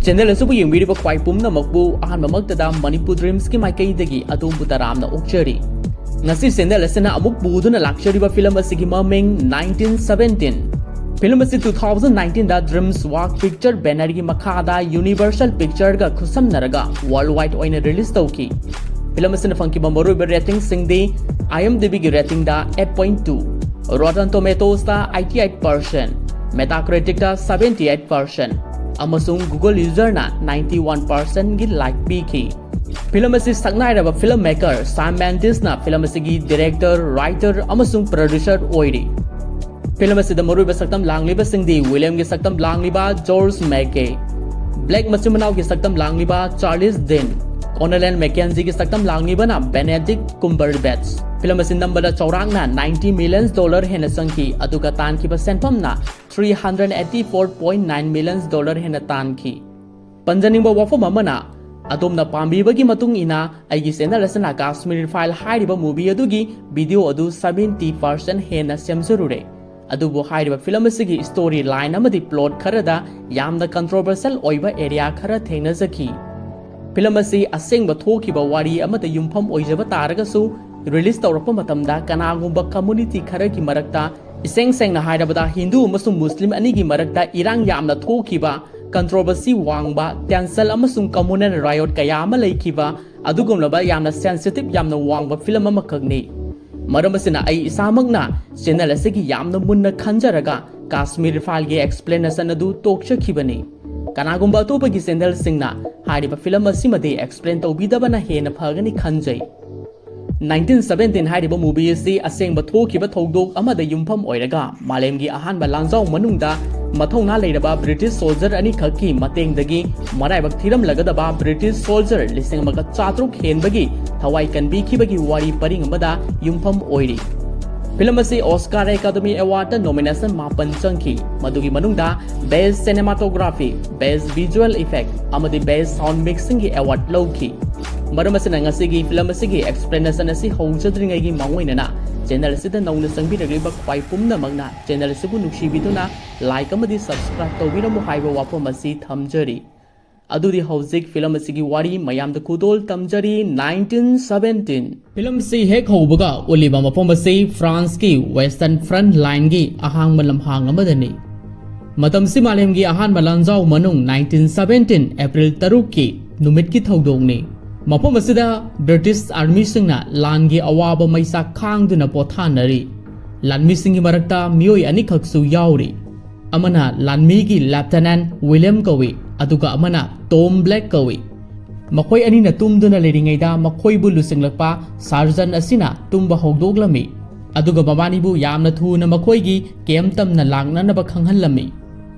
Channel ꯑꯁꯤꯕꯨ ꯌꯦꯡꯕꯤꯔꯤꯕ ꯈ꯭ꯋꯥꯏ ꯄꯨꯝꯅꯃꯛꯄꯨ ꯑꯍꯥꯟꯕꯃꯛꯇꯗ ꯃꯅꯤꯄꯨꯔ ꯗ꯭ꯔꯤꯝꯁꯀꯤ ꯃꯥꯏꯀꯩꯗꯒꯤ ꯑꯗꯣꯝꯕꯨ ꯇꯔꯥꯝꯅ ꯑꯣꯛꯆꯔꯤ ꯉꯁꯤ ꯆꯦꯅꯦꯜ ꯑꯁꯤꯅ ꯑꯃꯨꯛ ꯄꯨꯗꯨꯅ ꯂꯥꯛꯆꯔꯤꯕ ꯐꯤꯂꯝ ꯑꯁꯤꯒꯤ ꯃꯃꯤꯡ 1917 ꯐꯤꯂꯝ ꯑꯁꯤ 2019ꯗ ꯗ꯭ꯔꯤꯝꯁ ꯋꯥꯛ ꯄꯤꯛꯆꯔ ꯕꯦꯅꯔꯒꯤ ꯃꯈꯥꯗ ꯌꯨꯅꯤꯚꯔꯁꯦꯜ ꯄꯤꯛꯆꯔꯒ ꯈꯨꯠꯁꯝꯅꯔꯒ ꯋꯥꯔꯜ ꯋꯥꯏꯗ ꯑꯣꯏꯅ ꯔꯤꯂꯤꯖ ꯇꯧꯈꯤ ꯐꯤꯂꯝ ꯑꯁꯤꯅ ꯐꯪꯈꯤꯕ ꯃꯔꯨꯑꯣꯏꯕ ꯔꯦꯇꯤꯡꯁꯤꯡꯗꯤ IMDbꯒꯤ ꯔꯦꯇꯤꯡꯗ 8.2 Rotten Tomatoesꯗ 88% Metacriticꯗ 78% अमसुंग गूगल यूजरना 91% गी लाइक पीखी फिल्म असी सक्नाइरबा फिल्म मेकर सैम मेंडिसना फिल्म असीगी डायरेक्टर राइटर अमसुंग प्रोड्यूसर ओइरी फिल्म असीदा मरुइबा सक्तम लांगलिबा सिंगदी विलियम गी सक्तम लांगलिबा जॉर्ज मैके ब्लैक मचिमनाव गी सक्तम लांगलिबा चार्ल्स दिन कोनलन मैकेंजी गी सक्तम लांगलिबना बेनेडिक्ट कुंबरबैच फिल्म असी नंबरदा चौरांगना $90 million हेना संखी अदुगा तानखिबा सेंफमना $384.9 million हेना तानखी पंजनिंबा वफम अमना अदोमना पांबीबगी मतुंग इना आइगी चैनल असना काश्मीर फाइल हाइरिबा मूवी अदुगी वीडियो अदु 70% हेना सेमजरुरे अदुबो हाइरिबा फिल्म असिगी स्टोरी लाइन अमदी प्लॉट खरदा यामना कंट्रोवर्शियल ओइबा एरिया खरा थेंगनजखी फिल्म असी असेंगबा थोखिबा वारी अमदा युमफम ओइजबा तारगसु रिलीज तौरप मतमदा कनागुंबा कम्युनिटी खरगी मरक्ता इसेंग सेंगना हाइरबदा हिंदू अमसुंग मुस्लिम अनिगी मरक्ता इरांग यामना थोखिबा कंट्रोवर्सी वांगबा टेंसल अमसुंग कम्युनल रायोट कया अमा लेखिबा अदुगुमलबा यामना सेंसिटिव यामना वांगबा फिल्म अमा खगनी मरम असिना आई इसामगना चैनल असिगी यामना मुन्ना खंजरगा काश्मीर फाइल गे एक्सप्लेनेशन अदु तोक्चखिबनी कनागुंबा अतोपगी चैनल सिंगना हाइरिबा फिल्म असिमदे एक्सप्लेन तौबीदबना हेना फगनी खंजै 1917 हाइरिबा मूवी असी असेंगबा थोखिबा थौदोक अमदा युमफम ओइरगा मालेमगी अहानबा लांजाव मनुंगदा मथौना लेरबा ब्रिटिश सोल्जर अनि खक्की मतेंगदगी मराइबक थिरम लगदबा ब्रिटिश सोल्जर लिसिंग मगा चात्रुक हेनबगी थवाई कनबीखिबगी वारी परिंग अमदा युमफम ओइरी फिल्म असी ऑस्कार एकेडमी अवार्ड नॉमिनेशन मापन चंखी मदुगी मनुंगदा best cinematography best visual effect अमदी बेस्ट साउंड मिक्सिंग की अवार्ड लौखी मरम असिना ngasiगी फिल्म असिगी एक्सप्लेनेशन असी हौजद्रिंगैगी मांगोइनना चैनल असिदा नौना संबिरगलिबा ख्वाई पुमनमगना चैनल असिबु नुक्सिबिदुना लाइक अमदी सब्सक्राइब तौबिरमु हाइबा वाफम असी थमजरी अदुदी हौजिक फिल्म असिगी वारी मयामदा खुदोल तमजरी 1917 फिल्म से हेक हौबगा उलिबा मफम असी फ्रांस की वेस्टर्न फ्रंट लाइन की अहांगबा लम्हांग अमदनी मतमसि मालेमगी अहानबा लांजाव मनुंग 1917 अप्रैल 3 की नुमित की थौदोंगनी मफम असिदा ब्रिटिश आर्मी सिंगना लानगी अवाबा मैसा खांगदुना पोथानरी लानमी सिंगी मरक्ता मियोय अनिखक्सु यावरी अमना लानमीगी लेफ्टिनेंट विलियम कवी अदुगा अमना टॉम ब्लैक कवी मखोय अनिना तुमदुना लेरिङैदा मखोयबु लुसिंगलक्पा सार्जन असिना तुंबा हौदोगलमी अदुगा मबानीबु यामना थुना मखोयगी केम तमना लांगननबा खंगहल्लमी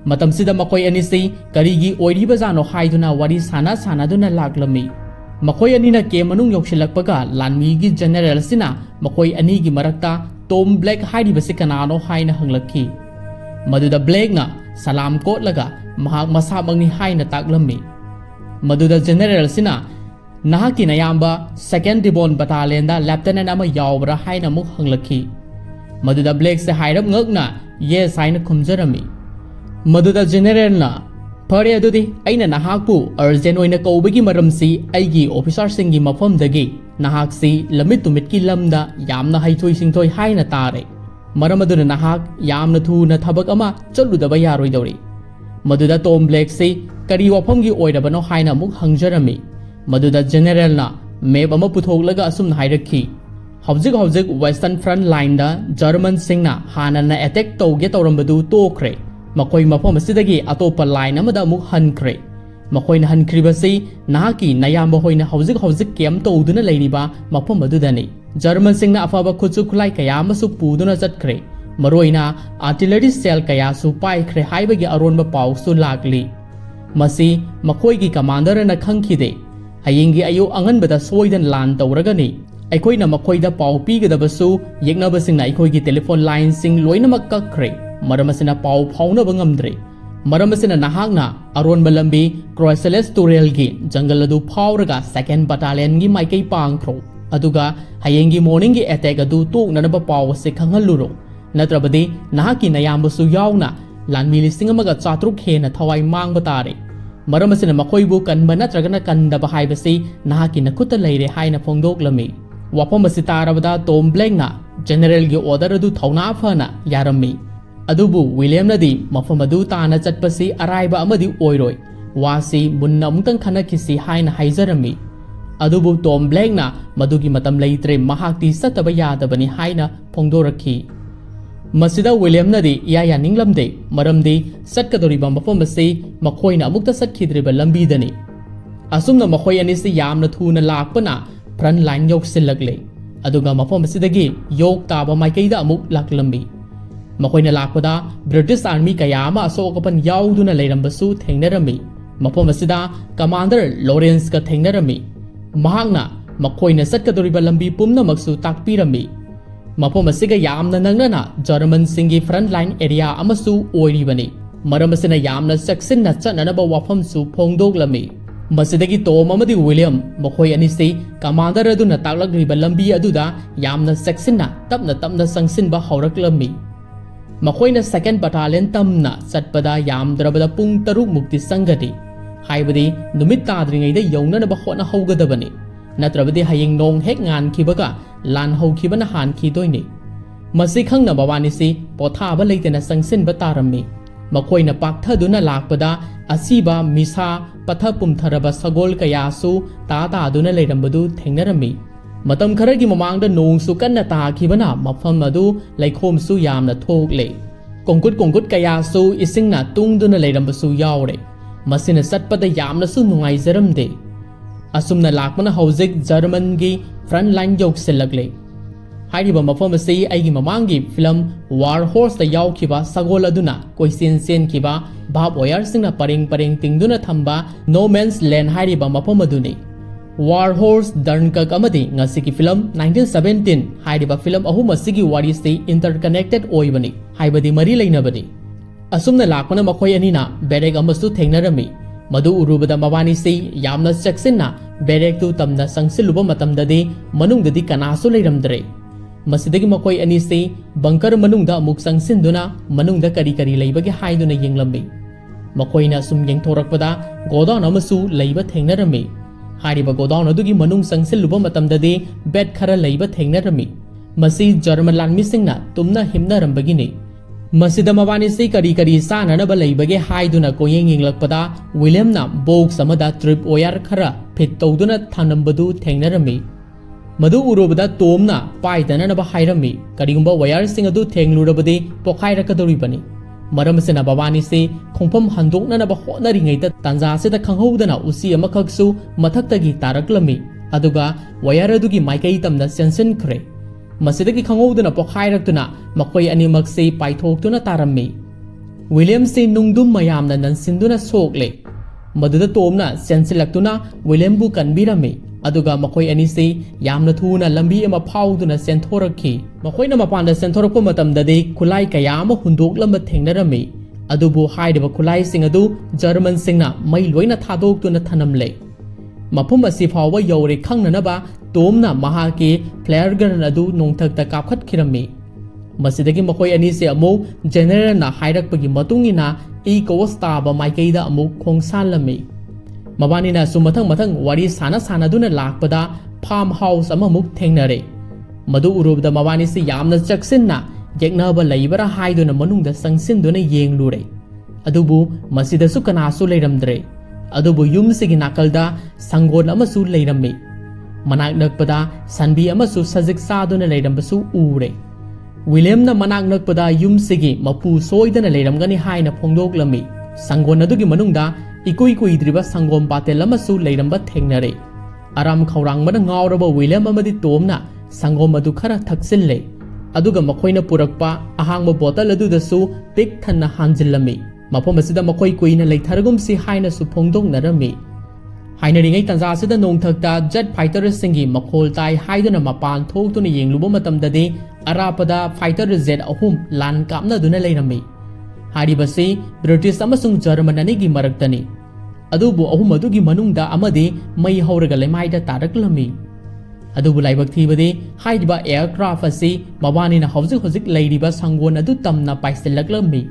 मतमसिदा मखोय अनिसि करिगी ओइरिबा जानो हाइदुना वारी साना सानादुना लागलमी मखोय अनिना के मनुंग योक्सिलक्पगा लानमीगी जनरल सिना मखोय अनिगी मरक्ता टॉम ब्लैक हाइरिबसि कनानो हाइना हंगलखी मदुदा ब्लैकना सलाम कोटलगा महाक मसामगनी हाइना ताकलमी मदुदा जनरल सिना नहाकी नयाम्बा सेकेंड डिबोन बटालियन दा लेफ्टिनेंट अमा यावबरा हाइना मुख हंगलखी मदुदा ब्लैक से हाइरब ngakna yes हाइना खुमजरमी मदुदा जनरल ना फरे अदुदी अइना नहाकपु अर्जेंट ओइना कौबगी मरमसी अइगी ऑफिसर सिंगी मफमदगी नहाकसी लमित तुमितकी लमदा यामना हाइथोय सिंथोय हाइना तारे मरम अदुना नहाक यामना थुना थबक अमा चलुदबा यारोइदौरी मदुदा टॉम ब्लैक से करी वफमगी ओइरबनो हाइना मुख हंगजरमी मदुदा जनरल ना मेप अमा पुथोगलगा असुम हाइरखी हौजिक हौजिक वेस्टर्न फ्रंट लाइन दा जर्मन सिंगना हानना अटैक तौगे तौरंबदु तोखरे मखोय मफम असिदगी अतोपा लाइन अमदा मुख हनख्रे मखोयना हनख्रिबसि नाकी नयाम्बा होइना हौजिक हौजिक केम तौदुना लैरिबा मफम अदुदनी जर्मन सिंगना अफाबा खुचु खुलाई कया अमसु पुदुना चटख्रे मरोइना आर्टिलरी सेल कयासु पाइख्रे हाइबगी अरोनबा पाउसु लागली मसी मखोयगी कमांडरना खंखिदे हयिंगी अयु अंगनबदा सोइदन लान तौरगनी अखोइना मखोयदा पाउ पीगदबसु येगनबसिंगना अखोयगी टेलीफोन लाइन सिंग लोइनमक कखरे मरमसिना पाउ फाउनबा ngamdre मरमसिना नहागना अरोनबा लंबी क्रोसेलेस तुरेलगी जंगल अदु फाउरगा सेकेंड बटालियन गी माइकई पांगख्रो अदुगा हयेंगी मॉर्निंग गी अटैक अदु तोकननबा पाउ से खंगलुरो नत्रबदी नहाकी नयाम्बसु यावना लानमी 4,000 हेना थवाई मांगबा तारे ꯃꯔꯝ ꯑꯁꯤꯅ ꯃꯈꯣꯏꯕꯨ ꯀꯟꯕ ꯅꯠꯇ꯭ꯔꯒꯅ ꯀꯟꯗꯕ ꯍꯥꯏꯕꯁꯤ ꯅꯍꯥꯛꯀꯤ ꯅꯈꯨꯠꯇ ꯂꯩꯔꯦ ꯍꯥꯏꯅ ꯐꯣꯡꯗꯣꯛꯂꯝꯃꯤ꯫ ꯋꯥꯐꯝ ꯑꯁꯤ ꯇꯥꯔꯕꯗ ꯇꯣꯝ ꯕ꯭ꯂꯦꯡꯅ ꯖꯦꯅꯔꯦꯜꯒꯤ ꯑꯣꯔꯗꯔ ꯑꯗꯨ ꯊꯧꯅꯥ ꯐꯅ ꯌꯥꯔꯝꯃꯤ, ꯑꯗꯨꯕꯨ ꯋꯤꯂꯤꯌꯝꯅꯗꯤ ꯃꯐꯝ ꯑꯗꯨ ꯇꯥꯅ ꯆꯠꯄꯁꯤ ꯑꯔꯥꯏꯕ ꯑꯃꯗꯤ ꯑꯣꯏꯔꯣꯏ, ꯋꯥꯁꯤ ꯃꯨꯟꯅ ꯑꯃꯨꯛꯇꯪ ꯈꯟꯅꯈꯤꯁꯤ ꯍꯥꯏꯅ ꯍꯥꯏꯖꯔꯝꯃꯤ꯫ ꯑꯗꯨꯕꯨ ꯇꯣꯝ ꯕ꯭ꯂꯦꯡꯅ ꯃꯗꯨꯒꯤ ꯃꯇꯝ ꯂꯩꯇ꯭ꯔꯦ, ꯃꯍꯥꯛꯇꯤ ꯆꯠꯇꯕ ꯌꯥꯗꯕꯅꯤ ꯍꯥꯏꯅ ꯐꯣꯡꯗꯣꯔꯛꯈꯤ꯫ ꯃꯁꯤꯗ ꯋꯤꯂꯤꯌꯝꯅꯗꯤ ꯏꯌꯥ ꯌꯥꯅꯤꯡꯂꯝꯗꯦ, ꯃꯔꯝꯗꯤ ꯆꯠꯀꯗꯧꯔꯤꯕ ꯃꯐꯝ ꯑꯁꯤ ꯃꯈꯣꯏꯅ ꯑꯃꯨꯛꯇ ꯆꯠꯈꯤꯗ꯭ꯔꯤꯕ ꯂꯝꯕꯤꯗꯅꯤ꯫ ꯑꯁꯨꯝꯅ ꯃꯈꯣꯏ ꯑꯅꯤꯁꯤ ꯌꯥꯝꯅ ꯊꯨꯅ ꯂꯥꯛꯄꯅ ꯐ꯭ꯔꯟꯠ ꯂꯥꯏꯟ ꯌꯧꯁꯤꯜꯂꯛꯂꯦ, ꯑꯗꯨꯒ ꯃꯐꯝ ꯑꯁꯤꯗꯒꯤ ꯌꯣꯛ ꯇꯥꯕ ꯃꯥꯏꯀꯩꯗ ꯑꯃꯨꯛ ꯂꯥꯛꯂꯝꯃꯤ꯫ ꯃꯈꯣꯏꯅ ꯂꯥꯛꯄꯗ ꯕ꯭ꯔꯤꯇꯤꯁ ꯑꯥꯔꯃꯤ ꯀꯌꯥ ꯑꯃ ꯑꯁꯣꯛ ꯑꯄꯟ ꯌꯥꯎꯗꯨꯅ ꯂꯩꯔꯝꯕꯁꯨ ꯊꯦꯡꯅꯔꯝꯃꯤ꯫ ꯃꯐꯝ ꯑꯁꯤꯗ ꯀꯃꯥꯟꯗꯔ ꯂꯣꯔꯦꯟꯁꯀ ꯊꯦꯡꯅꯔꯝꯃꯤ, ꯃꯍꯥꯛꯅ ꯃꯈꯣꯏꯅ ꯆꯠꯀꯗꯧꯔꯤꯕ ꯂꯝꯕꯤ ꯄꯨꯝꯅꯃꯛꯁꯨ ꯇꯥꯛꯄꯤꯔꯝꯃꯤ꯫ ꯃꯐꯝ ꯑꯁꯤꯒ ꯌꯥꯝꯅ ꯅꯛꯅꯅ ꯖꯔꯃꯟꯁꯤꯡꯒꯤ ꯐ꯭ꯔꯟꯠ ꯂꯥꯏꯟ ꯑꯦꯔꯤꯌꯥ ꯑꯃꯁꯨ ꯑꯣꯏꯔꯤꯕꯅꯤ, ꯃꯔꯝ ꯑꯁꯤꯅ ꯌꯥꯝꯅ ꯆꯦꯛꯁꯤꯟꯅ ꯆꯠꯅꯅꯕ ꯋꯥꯐꯝꯁꯨ ꯐꯣꯡꯗꯣꯛꯂꯝꯃꯤ꯫ ꯃꯁꯤꯗꯒꯤ ꯇꯣꯝ ꯑꯃꯗꯤ ꯋꯤꯂꯤꯌꯝ ꯃꯈꯣꯏ ꯑꯅꯤꯁꯤ ꯀꯃꯥꯟꯗꯔ ꯑꯗꯨꯅ ꯇꯥꯛꯂꯛꯂꯤꯕ ꯂꯝꯕꯤ ꯑꯗꯨꯗ ꯌꯥꯝꯅ ꯆꯦꯛꯁꯤꯟꯅ ꯇꯞꯅ ꯇꯞꯅ ꯆꯪꯁꯤꯟꯕ ꯍꯧꯔꯛꯂꯝꯃꯤ꯫ ꯃꯈꯣꯏꯅ ꯁꯦꯀꯦꯟ ꯕटालियन ꯇꯝꯅ ꯆꯠꯄꯗ ꯌꯥꯝꯗ꯭ꯔꯕꯗ ꯄꯨꯡ 6 ꯃꯨꯛꯇꯤ ꯆꯪꯒꯅꯤ, ꯍꯥꯏꯕꯗꯤ ꯅꯨꯃꯤꯠ ꯇꯥꯗ꯭ꯔꯤꯉꯩꯗ ꯌꯧꯅꯅꯕ ꯍꯣꯠꯅꯍꯧꯒꯗꯕꯅꯤ, ꯅꯠꯇ꯭ꯔꯕꯗꯤ ꯍꯌꯦꯡ ꯅꯣꯡ ꯍꯦꯛ ꯉꯥꯟꯈꯤꯕꯒ ꯂꯥꯟ ꯍꯧꯈꯤꯕꯅ ꯍꯥꯟꯈꯤꯗꯣꯏꯅꯤ꯫ ꯃꯁꯤ ꯈꯪꯅ ꯃꯕꯥꯅꯤꯁꯤ ꯄꯣꯊꯥꯕ ꯂꯩꯇꯅ ꯆꯪꯁꯤꯟꯕ ꯇꯥꯔꯝꯃꯤ꯫ ꯃꯈꯣꯏꯅ ꯄꯥꯛꯊꯗꯨꯅ ꯂꯥꯛꯄꯗ ꯑꯁꯤꯕ ꯃꯤꯁꯥ ꯄꯠꯊ ꯄꯨꯝꯊꯔꯕ ꯁꯒꯣꯜ ꯀꯌꯥꯁꯨ ꯇꯥꯗꯨꯅ ꯂꯩꯔꯝꯕꯗꯨ ꯊꯦꯡꯅꯔꯝꯃꯤ꯫ ꯃꯇꯝ ꯈꯔꯒꯤ ꯃꯃꯥꯡꯗ ꯅꯣꯡꯁꯨ ꯀꯟꯅ ꯇꯥꯈꯤꯕꯅ ꯃꯐꯝ ꯑꯗꯨ ꯂꯩꯈꯣꯝꯁꯨ ꯌꯥꯝꯅ ꯊꯣꯛꯂꯦ, ꯀꯣꯡꯀꯨꯠ ꯀꯌꯥꯁꯨ ꯏꯁꯤꯡꯅ ꯇꯨꯡꯗꯨꯅ ꯂꯩꯔꯝꯕꯁꯨ ꯌꯥꯎꯔꯦ꯫ ꯃꯁꯤꯅ ꯆꯠꯄꯗ ꯌꯥꯝꯅꯁꯨ ꯅꯨꯡꯉꯥꯏꯖꯔꯝꯗꯦ꯫ ꯑꯁꯨꯝꯅ ꯂꯥꯛꯄꯅ ꯍꯧꯖꯤꯛ ꯖꯔꯃꯟꯒꯤ ꯐ꯭ꯔꯟꯠ ꯂꯥꯏꯟ ꯌꯧꯁꯤꯜꯂꯛꯂꯦ꯫ ꯍꯥꯏꯔꯤꯕ ꯃꯐꯝ ꯑꯁꯤ ꯑꯩꯒꯤ ꯃꯃꯥꯡꯒꯤ ꯐꯤꯂꯝ ꯋꯥꯔ ꯍꯣꯔꯁꯇ ꯌꯥꯎꯈꯤꯕ ꯁꯒꯣꯜ ꯑꯗꯨꯅ ꯀꯣꯏꯆꯦꯟ ꯆꯦꯟꯈꯤꯕ ꯚꯥꯞ ꯋꯥꯌꯔꯁꯤꯡꯅ ꯄꯔꯦꯡ ꯄꯔꯦꯡ ꯇꯤꯡꯗꯨꯅ ꯊꯝꯕ ꯅꯣ ꯃꯦꯟꯁ ꯂꯦꯟ ꯍꯥꯏꯔꯤꯕ ꯃꯐꯝ ꯑꯗꯨꯅꯤ꯫ ꯋꯥꯔ ꯍꯣꯔꯁ, ꯗꯔꯟꯀꯔꯛ ꯑꯃꯗꯤ ꯉꯁꯤꯒꯤ ꯐꯤꯂꯝ 1917 ꯍꯥꯏꯔꯤꯕ ꯐꯤꯂꯝ ꯑꯍꯨꯝ ꯑꯁꯤꯒꯤ ꯋꯥꯔꯤꯁꯤ ꯏꯟꯇꯔꯀꯅꯦꯛꯇꯦꯗ ꯑꯣꯏꯕꯅꯤ, ꯍꯥꯏꯕꯗꯤ ꯃꯔꯤ ꯂꯩꯅꯕꯅꯤ꯫ ꯑꯁꯨꯝꯅ ꯂꯥꯛꯄꯅ ꯃꯈꯣꯏ ꯑꯅꯤꯅ ꯕꯦꯔꯦꯛ ꯑꯃꯁꯨ ꯊꯦꯡꯅꯔꯝꯃꯤ꯫ ꯃꯗꯨ ꯎꯔꯨꯕꯗ ꯃꯕꯥꯅꯤꯁꯤ ꯌꯥꯝꯅ ꯆꯦꯛꯁꯤꯟꯅ ꯕꯦꯔꯦꯛꯇꯨ ꯇꯝꯅ ꯆꯪꯁꯤꯜꯂꯨꯕ ꯃꯇꯝꯗꯗꯤ ꯃꯅꯨꯡꯗꯗꯤ ꯀꯅꯥꯁꯨ ꯂꯩꯔꯝꯗ꯭ꯔꯦ꯫ ꯃꯁꯤꯗꯒꯤ ꯃꯈꯣꯏ ꯑꯅꯤꯁꯤ ꯕꯪꯀꯔ ꯃꯅꯨꯡꯗ ꯑꯃꯨꯛ ꯆꯪꯁꯤꯟꯗꯨꯅ ꯃꯅꯨꯡꯗ ꯀꯔꯤ ꯀꯔꯤ ꯂꯩꯕꯒꯦ ꯍꯥꯏꯗꯨꯅ ꯌꯦꯡꯂꯝꯃꯤ꯫ ꯃꯈꯣꯏꯅ ꯁꯨꯝ ꯌꯦꯡꯊꯣꯔꯛꯄꯗ ꯒꯣꯗꯥꯎꯟ ꯑꯃꯁꯨ ꯂꯩꯕ ꯊꯦꯡꯅꯔꯝꯃꯤ꯫ ꯍꯥꯏꯔꯤꯕ ꯒꯣꯗꯥꯎꯟ ꯑꯗꯨꯒꯤ ꯃꯅꯨꯡ ꯆꯪꯁꯤꯜꯂꯨꯕ ꯃꯇꯝꯗꯗꯤ ꯕꯦꯠ ꯈꯔ ꯂꯩꯕ ꯊꯦꯡꯅꯔꯝꯃꯤ꯫ ꯃꯁꯤ ꯖꯔꯃꯟ ꯂꯥꯟꯃꯤꯁꯤꯡꯅ ꯇꯨꯝꯅ ꯍꯤꯞꯅꯔꯝꯕꯒꯤꯅꯤ꯫ ꯃꯁꯤꯗ ꯃꯕꯥꯅꯤꯁꯤ ꯀꯔꯤ ꯀꯔꯤ ꯆꯥꯅꯅꯕ ꯂꯩꯕꯒꯦ ꯍꯥꯏꯗꯨꯅ ꯀꯣꯌꯦꯡ ꯌꯦꯡꯂꯛꯄꯗ ꯋꯤꯂꯤꯌꯝꯅ ꯕꯣꯛꯁ ꯑꯃꯗ ꯇ꯭ꯔꯤꯞ ꯋꯥꯌꯔ ꯈꯔ ꯐꯤꯠ ꯇꯧꯗꯨꯅ ꯊꯝꯂꯝꯕꯗꯨ ꯊꯦꯡꯅꯔꯝꯃꯤ꯫ ꯃꯗꯨ ꯎꯔꯨꯕꯗ ꯇꯣꯝꯅ ꯄꯥꯏꯗꯅꯅꯕ ꯍꯥꯏꯔꯝꯃꯤ, ꯀꯔꯤꯒꯨꯝꯕ ꯋꯥꯌꯔꯁꯤꯡ ꯑꯗꯨ ꯊꯦꯡꯂꯨꯔꯕꯗꯤ ꯄꯣꯈꯥꯏꯔꯛꯀꯗꯧꯔꯤꯕꯅꯤ꯫ ꯃꯔꯝ ꯑꯁꯤꯅ ꯃꯕꯥꯅꯤꯁꯤ ꯈꯣꯡꯐꯝ ꯍꯟꯗꯣꯛꯅꯅꯕ ꯍꯣꯠꯅꯔꯤꯉꯩꯗ ꯇꯥꯟꯖꯥꯁꯤꯗ ꯈꯪꯍꯧꯗꯅ ꯎꯆꯤ ꯑꯃꯈꯛꯁꯨ ꯃꯊꯛꯇꯒꯤ ꯇꯥꯔꯛꯂꯝꯃꯤ, ꯑꯗꯨꯒ ꯋꯥꯌꯔ ꯑꯗꯨꯒꯤ ꯃꯥꯏꯀꯩ ꯇꯝꯅ ꯆꯦꯟꯁꯤꯟꯈ꯭ꯔꯦ꯫ ꯃꯁꯤꯗꯒꯤ ꯈꯪꯍꯧꯗꯅ ꯄꯣꯈꯥꯏꯔꯛꯇꯨꯅ ꯃꯈꯣꯏ ꯑꯅꯤꯃꯛꯁꯤ ꯄꯥꯏꯊꯣꯛꯇꯨꯅ ꯇꯥꯔꯝꯃꯤ꯫ ꯋꯤꯂꯤꯌꯝꯁꯤ ꯅꯨꯡꯗꯨꯝ ꯃꯌꯥꯝꯅ ꯅꯟꯁꯤꯟꯗꯨꯅ ꯁꯣꯛꯂꯦ꯫ ꯃꯗꯨꯗ ꯇꯣꯝꯅ ꯆꯦꯟꯁꯤꯜꯂꯛꯇꯨꯅ ꯋꯤꯂꯤꯌꯝꯕꯨ ꯀꯟꯕꯤꯔꯝꯃꯤ, ꯑꯗꯨꯒ ꯃꯈꯣꯏ ꯑꯅꯤꯁꯤ ꯌꯥꯝꯅ ꯊꯨꯅ ꯂꯝꯕꯤ ꯑꯃ ꯐꯥꯎꯗꯨꯅ ꯆꯦꯟꯊꯣꯔꯛꯈꯤ꯫ ꯃꯈꯣꯏꯅ ꯃꯄꯥꯟꯗ ꯆꯦꯟꯊꯣꯔꯛꯄ ꯃꯇꯝꯗꯗꯤ ꯈꯨꯠꯂꯥꯏ ꯀꯌꯥ ꯑꯃ ꯍꯨꯟꯗꯣꯛꯂꯝꯕ ꯊꯦꯡꯅꯔꯝꯃꯤ, ꯑꯗꯨꯕꯨ ꯍꯥꯏꯔꯤꯕ ꯈꯨꯠꯂꯥꯏꯁꯤꯡ ꯑꯗꯨ ꯖꯔꯃꯟꯁꯤꯡꯅ ꯃꯩ ꯂꯣꯏꯅ ꯊꯥꯗꯣꯛꯇꯨꯅ ꯊꯅꯝꯂꯦ꯫ ꯃꯐꯝ ꯑꯁꯤ ꯐꯥꯎꯕ ꯌꯧꯔꯦ ꯈꯪꯅꯅꯕ ꯇꯣꯝꯅ ꯃꯍꯥꯛꯀꯤ ꯐ꯭ꯂꯦꯌꯔ ꯒꯟ ꯑꯗꯨ ꯅꯣꯡꯊꯛꯇ ꯀꯥꯞꯈꯠꯈꯤꯔꯝꯃꯤ꯫ ꯃꯁꯤꯗꯒꯤ ꯃꯈꯣꯏ ꯑꯅꯤꯁꯤ ꯑꯃꯨꯛ ꯖꯦꯅꯔꯦꯜꯅ ꯍꯥꯏꯔꯛꯄꯒꯤ ꯃꯇꯨꯡ ꯏꯟꯅ ꯀꯣꯁ ꯇꯥꯕ ꯃꯥꯏꯀꯩꯗ ꯑꯃꯨꯛ ꯈꯣꯡꯁꯥꯜꯂꯝꯃꯤ꯫ ꯃꯕꯥꯅꯤꯅ ꯁꯨꯝ ꯃꯊꯪ ꯋꯥꯔꯤ ꯁꯥꯟꯅꯗꯨꯅ ꯂꯥꯛꯄꯗ ꯐꯥꯔꯝ ꯍꯥꯎꯁ ꯑꯃꯃꯨꯛ ꯊꯦꯡꯅꯔꯦ꯫ ꯃꯗꯨ ꯎꯔꯨꯕꯗ ꯃꯕꯥꯅꯤꯁꯤ ꯌꯥꯝꯅ ꯆꯦꯛꯁꯤꯟꯅ ꯌꯦꯛꯅꯕ ꯂꯩꯕ꯭ꯔꯥ ꯍꯥꯏꯗꯨꯅ ꯃꯅꯨꯡꯗ ꯆꯪꯁꯤꯟꯗꯨꯅ ꯌꯦꯡꯂꯨꯔꯦ, ꯑꯗꯨꯕꯨ ꯃꯁꯤꯗꯁꯨ ꯀꯅꯥꯁꯨ ꯂꯩꯔꯝꯗ꯭ꯔꯦ꯫ ꯑꯗꯨꯕꯨ ꯌꯨꯝꯁꯤꯒꯤ ꯅꯥꯀꯜꯗ ꯁꯪꯒꯣꯜ ꯑꯃꯁꯨ ꯂꯩꯔꯝꯃꯤ꯫ ꯃꯅꯥꯛ ꯅꯛꯄꯗ ꯁꯟꯕꯤ ꯑꯃꯁꯨ ꯁꯖꯤꯛ ꯆꯥꯗꯨꯅ ꯂꯩꯔꯝꯕꯁꯨ ꯎꯔꯦ꯫ ꯋꯤꯂꯤꯌꯝꯅ ꯃꯅꯥꯛ ꯅꯛꯄꯗ ꯌꯨꯝꯁꯤꯒꯤ ꯃꯄꯨ ꯁꯣꯏꯗꯅ ꯂꯩꯔꯝꯒꯅꯤ ꯍꯥꯏꯅ ꯐꯣꯡꯗꯣꯛꯂꯝꯃꯤ꯫ ꯁꯪꯒꯣꯜ ꯑꯗꯨꯒꯤ ꯃꯅꯨꯡꯗ ꯏꯀꯨꯏ ꯀꯨꯏꯗ꯭ꯔꯤꯕ ꯁꯪꯒꯣꯝ ꯕꯥꯇꯦꯜ ꯑꯃꯁꯨ ꯂꯩꯔꯝꯕ ꯊꯦꯡꯅꯔꯦ꯫ ꯑꯔꯥꯝ ꯈꯧꯔꯥꯡꯕꯅ ꯉꯥꯎꯔꯕ ꯋꯤꯂꯤꯌꯝ ꯑꯃꯗꯤ ꯇꯣꯝꯅ ꯁꯪꯒꯣꯝ ꯑꯗꯨ ꯈꯔ ꯊꯛꯆꯤꯜꯂꯦ, ꯑꯗꯨꯒ ꯃꯈꯣꯏꯅ ꯄꯨꯔꯛꯄ ꯑꯍꯥꯡꯕ ꯕꯣꯇꯜ ꯑꯗꯨꯗꯁꯨ ꯄꯤꯛ ꯊꯟꯅ ꯍꯥꯟꯖꯤꯜꯂꯝꯃꯤ꯫ ꯃꯐꯝ ꯑꯁꯤꯗ ꯃꯈꯣꯏ ꯀꯨꯏꯅ ꯂꯩꯊꯔꯒꯨꯝꯁꯤ ꯍꯥꯏꯅꯁꯨ ꯐꯣꯡꯗꯣꯛꯅꯔꯝꯃꯤ꯫ ꯍꯥꯏꯅꯔꯤꯉꯩ ꯇꯥꯟꯖꯥꯁꯤꯗ ꯅꯣꯡꯊꯛꯇ ꯖꯦꯠ ꯐꯥꯏꯇꯔꯁꯤꯡꯒꯤ ꯃꯈꯣꯜ ꯇꯥꯏ ꯍꯥꯏꯗꯨꯅ ꯃꯄꯥꯟ ꯊꯣꯛꯇꯨꯅ ꯌꯦꯡꯂꯨꯕ ꯃꯇꯝꯗꯗꯤ ꯑꯔꯥꯞꯄꯗ ꯐꯥꯏꯇꯔ ꯖꯦꯠ 3 ꯂꯥꯟ ꯀꯥꯞꯅꯗꯨꯅ ꯂꯩꯔꯝꯃꯤ꯫ ꯍꯥꯏꯔꯤꯕꯁꯤ ꯕ꯭ꯔꯤꯇꯤꯁ ꯑꯃꯁꯨꯡ ꯖꯔꯃꯟ ꯑꯅꯤꯒꯤ ꯃꯔꯛꯇꯅꯤ, ꯑꯗꯨꯕꯨ ꯑꯍꯨꯝ ꯑꯗꯨꯒꯤ ꯃꯅꯨꯡꯗ ꯑꯃꯗꯤ ꯃꯩ ꯍꯧꯔꯒ ꯂꯩꯃꯥꯏꯗ ꯇꯥꯔꯛꯂꯝꯃꯤ꯫ ꯑꯗꯨꯕꯨ ꯂꯥꯏꯕꯛ ꯊꯤꯕꯗꯤ ꯍꯥꯏꯔꯤꯕ ꯑꯦꯌꯔꯀ꯭ꯔꯥꯐ ꯑꯁꯤ ꯃꯕꯥꯅꯤꯅ ꯍꯧꯖꯤꯛ ꯂꯩꯔꯤꯕ ꯁꯪꯒꯣꯜ ꯑꯗꯨ ꯇꯝꯅ ꯄꯥꯏꯁꯤꯜꯂꯛꯂꯝꯃꯤ꯫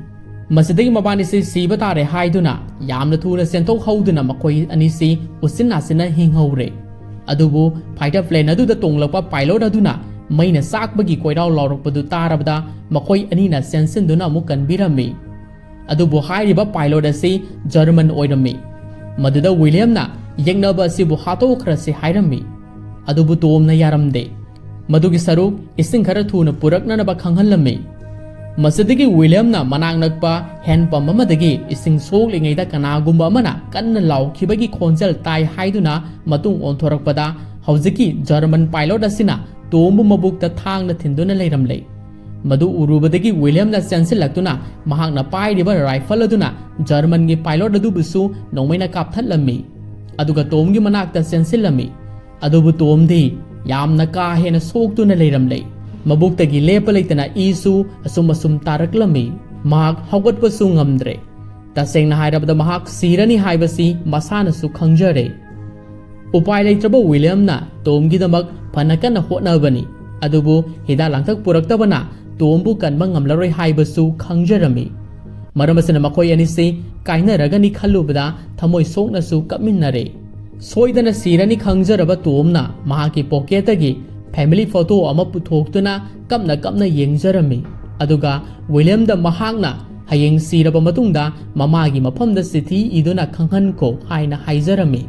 ꯃꯁꯤꯗꯒꯤ ꯃꯕꯥꯅꯤꯁꯤ ꯁꯤꯕ ꯇꯥꯔꯦ ꯍꯥꯏꯗꯨꯅ ꯌꯥꯝꯅ ꯊꯨꯅ ꯆꯦꯟꯊꯣꯛꯍꯧꯗꯨꯅ ꯃꯈꯣꯏ ꯑꯅꯤꯁꯤ ꯎꯁꯤꯟ ꯅꯥꯁꯤꯟꯅ ꯍꯤꯡꯍꯧꯔꯦ꯫ ꯑꯗꯨꯕꯨ ꯐꯥꯏꯇꯔ ꯄ꯭ꯂꯦꯟ ꯑꯗꯨꯗ ꯇꯣꯡꯂꯛꯄ ꯄꯥꯏꯂꯣꯠ ꯑꯗꯨꯅ ꯃꯩꯅ ꯆꯥꯛꯄꯒꯤ ꯀꯣꯏꯔꯥꯎ ꯂꯥꯎꯔꯛꯄꯗꯨ ꯇꯥꯔꯕꯗ ꯃꯈꯣꯏ ꯑꯅꯤꯅ ꯆꯦꯟꯁꯤꯟꯗꯨꯅ ꯑꯃꯨꯛ ꯀꯟꯕꯤꯔꯝꯃꯤ꯫ ꯑꯗꯨꯕꯨ ꯍꯥꯏꯔꯤꯕ ꯄꯥꯏꯂꯣꯠ ꯑꯁꯤ ꯖꯔꯃꯟ ꯑꯣꯏꯔꯝꯃꯤ꯫ ꯃꯗꯨꯗ ꯋꯤꯂꯤꯌꯝꯅ ꯌꯦꯛꯅꯕ ꯑꯁꯤꯕꯨ ꯍꯥꯠꯇꯣꯛꯈ꯭ꯔꯁꯤ ꯍꯥꯏꯔꯝꯃꯤ꯫ ꯑꯗꯨꯕꯨ ꯇꯣꯝꯅ ꯌꯥꯔꯝꯗꯦ꯫ ꯃꯗꯨꯒꯤ ꯁꯔꯨꯛ ꯏꯁꯤꯡ ꯈꯔ ꯊꯨꯅ ꯄꯨꯔꯛꯅꯅꯕ ꯈꯪꯍꯜꯂꯝꯃꯤ꯫ ꯃꯁꯤꯗꯒꯤ ꯋꯤꯂꯤꯌꯝꯅ ꯃꯅꯥꯛ ꯅꯛꯄ ꯍꯦꯟꯄꯝ ꯑꯃꯗꯒꯤ ꯏꯁꯤꯡ ꯁꯣꯛꯂꯤꯉꯩꯗ ꯀꯅꯥꯒꯨꯝꯕ ꯑꯃꯅ ꯀꯟꯅ ꯂꯥꯎꯈꯤꯕꯒꯤ ꯈꯣꯟꯖꯦꯜ ꯇꯥꯏ ꯍꯥꯏꯗꯨꯅ ꯃꯇꯨꯡ ꯑꯣꯟꯊꯣꯔꯛꯄꯗ ꯍꯧꯖꯤꯛꯀꯤ ꯖꯔꯃꯟ ꯄꯥꯏꯂꯣꯠ ꯑꯁꯤꯅ ꯇꯣꯝꯕꯨ ꯃꯕꯨꯛꯇ ꯊꯥꯡꯅ ꯊꯤꯟꯗꯨꯅ ꯂꯩꯔꯝꯂꯦ꯫ ꯃꯗꯨ ꯎꯔꯨꯕꯗꯒꯤ ꯋꯤꯂꯤꯌꯝꯅ ꯆꯦꯟꯁꯤꯜꯂꯛꯇꯨꯅ ꯃꯍꯥꯛꯅ ꯄꯥꯏꯔꯤꯕ ꯔꯥꯏꯐꯜ ꯑꯗꯨꯅ ꯖꯔꯃꯟꯒꯤ ꯄꯥꯏꯂꯣꯠ ꯑꯗꯨꯕꯨꯁꯨ ꯅꯣꯡꯃꯩꯅ ꯀꯥꯞꯊꯠꯂꯝꯃꯤ꯫ ꯑꯗꯨꯒ ꯇꯣꯝꯒꯤ ꯃꯅꯥꯛꯇ ꯆꯦꯟꯁꯤꯜꯂꯝꯃꯤ꯫ ꯑꯗꯨꯕꯨ ꯇꯣꯝꯗꯤ ꯌꯥꯝꯅ ꯀꯥ ꯍꯦꯟꯅ ꯁꯣꯛꯇꯨꯅ ꯂꯩꯔꯝꯂꯦ꯫ ꯃꯕꯨꯛꯇꯒꯤ ꯂꯦꯞꯄ ꯂꯩꯇꯅ ꯏꯁꯨ ꯑꯁꯨꯝ ꯇꯥꯔꯛꯂꯝꯃꯤ꯫ ꯃꯍꯥꯛ ꯍꯧꯒꯠꯄꯁꯨ ꯉꯝꯗ꯭ꯔꯦ꯫ ꯇꯁꯦꯡꯅ ꯍꯥꯏꯔꯕꯗ ꯃꯍꯥꯛ ꯁꯤꯔꯅꯤ ꯍꯥꯏꯕꯁꯤ ꯃꯁꯥꯅꯁꯨ ꯈꯪꯖꯔꯦ꯫ ꯎꯄꯥꯏ ꯂꯩꯇ꯭ꯔꯕ ꯋꯤꯂꯤꯌꯝꯅ ꯇꯣꯝꯒꯤꯗꯃꯛ ꯐꯅ ꯀꯟꯅ ꯍꯣꯠꯅꯕꯅꯤ꯫ ꯑꯗꯨꯕꯨ ꯍꯤꯗꯥꯛ ꯂꯥꯡꯊꯛ ꯄꯨꯔꯛꯇꯕꯅ ꯇꯣꯝꯕꯨ ꯀꯟꯕ ꯉꯝꯂꯔꯣꯏ ꯍꯥꯏꯕꯁꯨ ꯈꯪꯖꯔꯝꯃꯤ꯫ ꯃꯔꯝ ꯑꯁꯤꯅ ꯃꯈꯣꯏ ꯑꯅꯤꯁꯤ ꯀꯥꯏꯅꯔꯒꯅꯤ ꯈꯜꯂꯨꯕꯗ ꯊꯃꯣꯏ ꯁꯣꯛꯅꯁꯨ ꯀꯞꯃꯤꯟꯅꯔꯦ꯫ ꯁꯣꯏꯗꯅ ꯁꯤꯔꯅꯤ ꯈꯪꯖꯔꯕ ꯇꯣꯝꯅ ꯃꯍꯥꯛꯀꯤ ꯄꯣꯀꯦꯠꯇꯒꯤ ꯐꯦꯃꯤꯂꯤ ꯐꯣꯇꯣ ꯑꯃ ꯄꯨꯊꯣꯛꯇꯨꯅ ꯀꯞꯅ ꯌꯦꯡꯖꯔꯝꯃꯤ꯫ ꯑꯗꯨꯒ ꯋꯤꯂꯤꯌꯝꯗ ꯃꯍꯥꯛꯅ ꯍꯌꯦꯡ ꯁꯤꯔꯕ ꯃꯇꯨꯡꯗ ꯃꯃꯥꯒꯤ ꯃꯐꯝꯗ ꯆꯤꯊꯤ ꯏꯗꯨꯅ ꯈꯪꯍꯟꯈꯣ ꯍꯥꯏꯅ ꯍꯥꯏꯖꯔꯝꯃꯤ꯫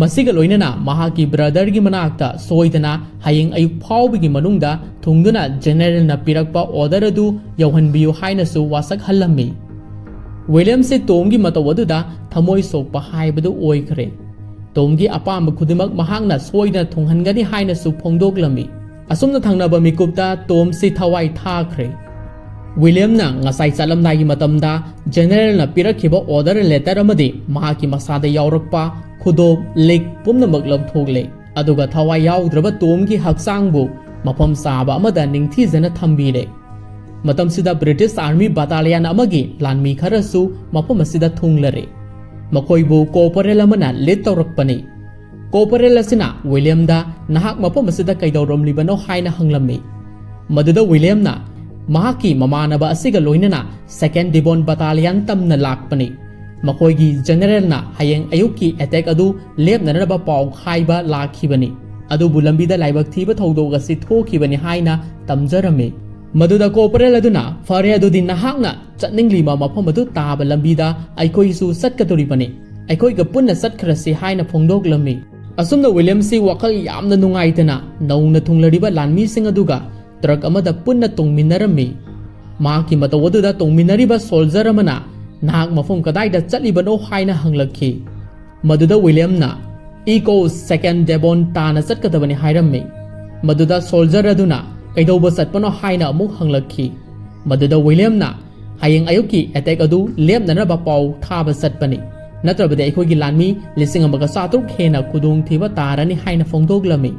ꯃꯁꯤꯒ ꯂꯣꯏꯅꯅ ꯃꯍꯥꯛꯀꯤ ꯕ꯭ꯔꯗꯔꯒꯤ ꯃꯅꯥꯛꯇ ꯁꯣꯏꯗꯅ ꯍꯌꯦꯡ ꯑꯌꯨꯛ ꯐꯥꯎꯕꯒꯤ ꯃꯅꯨꯡꯗ ꯊꯨꯡꯗꯨꯅ ꯖꯦꯅꯔꯦꯜꯅ ꯄꯤꯔꯛꯄ ꯑꯣꯔꯗꯔ ꯑꯗꯨ ꯌꯧꯍꯟꯕꯤꯌꯨ ꯍꯥꯏꯅꯁꯨ ꯋꯥꯁꯛꯍꯜꯂꯝꯃꯤ꯫ ꯋꯤꯂꯤꯌꯝꯁꯤ ꯇꯣꯝꯒꯤ ꯃꯇꯧ ꯑꯗꯨꯗ ꯊꯃꯣꯏ ꯁꯣꯛꯄ ꯍꯥꯏꯕꯗꯨ ꯑꯣꯏꯈ꯭ꯔꯦ꯫ ꯇꯣꯝꯒꯤ ꯑꯄꯥꯝꯕ ꯈꯨꯗꯤꯡꯃꯛ ꯃꯍꯥꯛꯅ ꯁꯣꯏꯗꯅ ꯊꯨꯡꯍꯟꯒꯅꯤ ꯍꯥꯏꯅꯁꯨ ꯐꯣꯡꯗꯣꯛꯂꯝꯃꯤ꯫ ꯑꯁꯨꯝꯅ ꯊꯪꯅꯕ ꯃꯤꯀꯨꯞꯇ ꯇꯣꯝꯁꯤ ꯊꯋꯥꯏ ꯊꯥꯈ꯭ꯔꯦ꯫ ꯋꯤꯂꯤꯌꯝꯅ ꯉꯁꯥꯏ ꯆꯠꯂꯝꯗꯥꯏꯒꯤ ꯃꯇꯝꯗ ꯖꯦꯅꯔꯦꯜꯅ ꯄꯤꯔꯛꯈꯤꯕ ꯑꯣꯔꯗꯔ ꯂꯦꯇꯔ ꯑꯃꯗꯤ ꯃꯍꯥꯛꯀꯤ ꯃꯁꯥꯗ ꯌꯥꯎꯔꯛꯄ ꯈꯨꯗꯣꯞ ꯂꯤꯛ ꯄꯨꯝꯅꯃꯛ ꯂꯧꯊꯣꯛꯂꯦ꯫ ꯑꯗꯨꯒ ꯊꯋꯥꯏ ꯌꯥꯎꯗ꯭ꯔꯕ ꯇꯣꯝꯒꯤ ꯍꯛꯆꯥꯡꯕꯨ ꯃꯐꯝ ꯆꯥꯕ ꯑꯃꯗ ꯅꯤꯡꯊꯤꯖꯅ ꯊꯝꯕꯤꯔꯦ꯫ ꯃꯇꯝꯁꯤꯗ ꯕ꯭ꯔꯤꯇꯤꯁ ꯑꯥꯔꯃꯤ ꯕटालियन ꯑꯃꯒꯤ ꯂꯥꯟꯃꯤ ꯈꯔꯁꯨ ꯃꯐꯝ ꯑꯁꯤꯗ ꯊꯨꯡꯂꯔꯦ꯫ ꯃꯈꯣꯏꯕꯨ ꯀꯣꯄꯔꯦꯜ ꯑꯃꯅ ꯂꯤꯗ ꯇꯧꯔꯛꯄꯅꯤ꯫ ꯀꯣꯄꯔꯦꯜ ꯑꯁꯤꯅ ꯋꯤꯂꯤꯌꯝꯗ ꯅꯍꯥꯛ ꯃꯐꯝ ꯑꯁꯤꯗ ꯀꯩꯗꯧꯔꯝꯂꯤꯕꯅꯣ ꯍꯥꯏꯅ ꯍꯪꯂꯝꯃꯤ꯫ ꯃꯗꯨꯗ ꯋꯤꯂꯤꯌꯝꯅ ꯃꯍꯥꯛꯀꯤ ꯃꯃꯥꯟꯅꯕ ꯑꯁꯤꯒ ꯂꯣꯏꯅꯅ ꯁꯦꯀꯦꯟ ꯗꯤꯕꯣꯟ ꯕटालियन ꯇꯝꯅ ꯂꯥꯛꯄꯅꯤ꯫ ꯃꯈꯣꯏꯒꯤ ꯖꯦꯅꯔꯦꯜꯅ ꯍꯌꯦꯡ ꯑꯌꯨꯛꯀꯤ ꯑꯦꯇꯦꯛ ꯑꯗꯨ ꯂꯦꯞꯅꯅꯕ ꯄꯥꯎ ꯍꯥꯏꯕ ꯂꯥꯛꯈꯤꯕꯅꯤ꯫ ꯑꯗꯨꯕꯨ ꯂꯝꯕꯤꯗ ꯂꯥꯏꯕꯛ ꯊꯤꯕ ꯊꯧꯗꯣꯛ ꯑꯁꯤ ꯊꯣꯛꯈꯤꯕꯅꯤ ꯍꯥꯏꯅ ꯇꯝꯖꯔꯝꯃꯤ꯫ ꯃꯗꯨꯗ ꯀꯣꯄꯔꯦꯜ ꯑꯗꯨꯅ ꯐꯔꯦ ꯑꯗꯨꯗꯤ ꯅꯍꯥꯛꯅ ꯆꯠꯅꯤꯡꯂꯤꯕ ꯃꯐꯝ ꯑꯗꯨ ꯇꯥꯕ ꯂꯝꯕꯤꯗ ꯑꯩꯈꯣꯏꯁꯨ ꯆꯠꯀꯗꯧꯔꯤꯕꯅꯤ꯫ ꯑꯩꯈꯣꯏꯒ ꯄꯨꯟꯅ ꯆꯠꯈ꯭ꯔꯁꯤ ꯍꯥꯏꯅ ꯐꯣꯡꯗꯣꯛꯂꯝꯃꯤ꯫ ꯑꯁꯨꯝꯅ ꯋꯤꯂꯤꯌꯝꯁꯤ ꯋꯥꯈꯜ ꯌꯥꯝꯅ ꯅꯨꯡꯉꯥꯏꯇꯅ ꯅꯧꯅ ꯊꯨꯡꯂꯔꯤꯕ ꯂꯥꯟꯃꯤꯁꯤꯡ ꯑꯗꯨꯒ ꯇ꯭ꯔꯛ ꯑꯃꯗ ꯄꯨꯟꯅ ꯇꯣꯡꯃꯤꯟꯅꯔꯝꯃꯤ꯫ ꯃꯍꯥꯛꯀꯤ ꯃꯇꯧ ꯑꯗꯨꯗ ꯇꯣꯡꯃꯤꯟꯅꯔꯤꯕ ꯁꯣꯜꯖꯔ ꯑꯃꯅ ꯅꯍꯥꯛ ꯃꯐꯝ ꯀꯗꯥꯏꯗ ꯆꯠꯂꯤꯕꯅꯣ ꯍꯥꯏꯅ ꯍꯪꯂꯛꯈꯤ꯫ ꯃꯗꯨꯗ ꯋꯤꯂꯤꯌꯝꯅ ꯏꯀꯣ ꯁꯦꯀꯦꯟ ꯗꯦꯕꯣꯟ ꯇꯥꯅ ꯆꯠꯀꯗꯕꯅꯤ ꯍꯥꯏꯔꯝꯃꯤ꯫ ꯃꯗꯨꯗ ꯁꯣꯜꯖꯔ ꯑꯗꯨꯅ ꯀꯩꯗꯧꯕ ꯆꯠꯄꯅꯣ ꯍꯥꯏꯅ ꯑꯃꯨꯛ ꯍꯪꯂꯛꯈꯤ꯫ ꯃꯗꯨꯗ ꯋꯤꯂꯤꯌꯝꯅ ꯍꯌꯦꯡ ꯑꯌꯨꯛꯀꯤ ꯑꯦꯇꯦꯛ ꯑꯗꯨ ꯂꯦꯞꯅꯅꯕ ꯄꯥꯎ ꯊꯥꯕ ꯆꯠꯄꯅꯤ꯫ ꯅꯠꯇ꯭ꯔꯕꯗꯤ ꯑꯩꯈꯣꯏꯒꯤ ꯂꯥꯟꯃꯤ 5,400 ꯍꯦꯟꯅ ꯈꯨꯗꯣꯡꯊꯤꯕ ꯇꯥꯔꯅꯤ ꯍꯥꯏꯅ ꯐꯣꯡꯗꯣꯛꯂꯝꯃꯤ꯫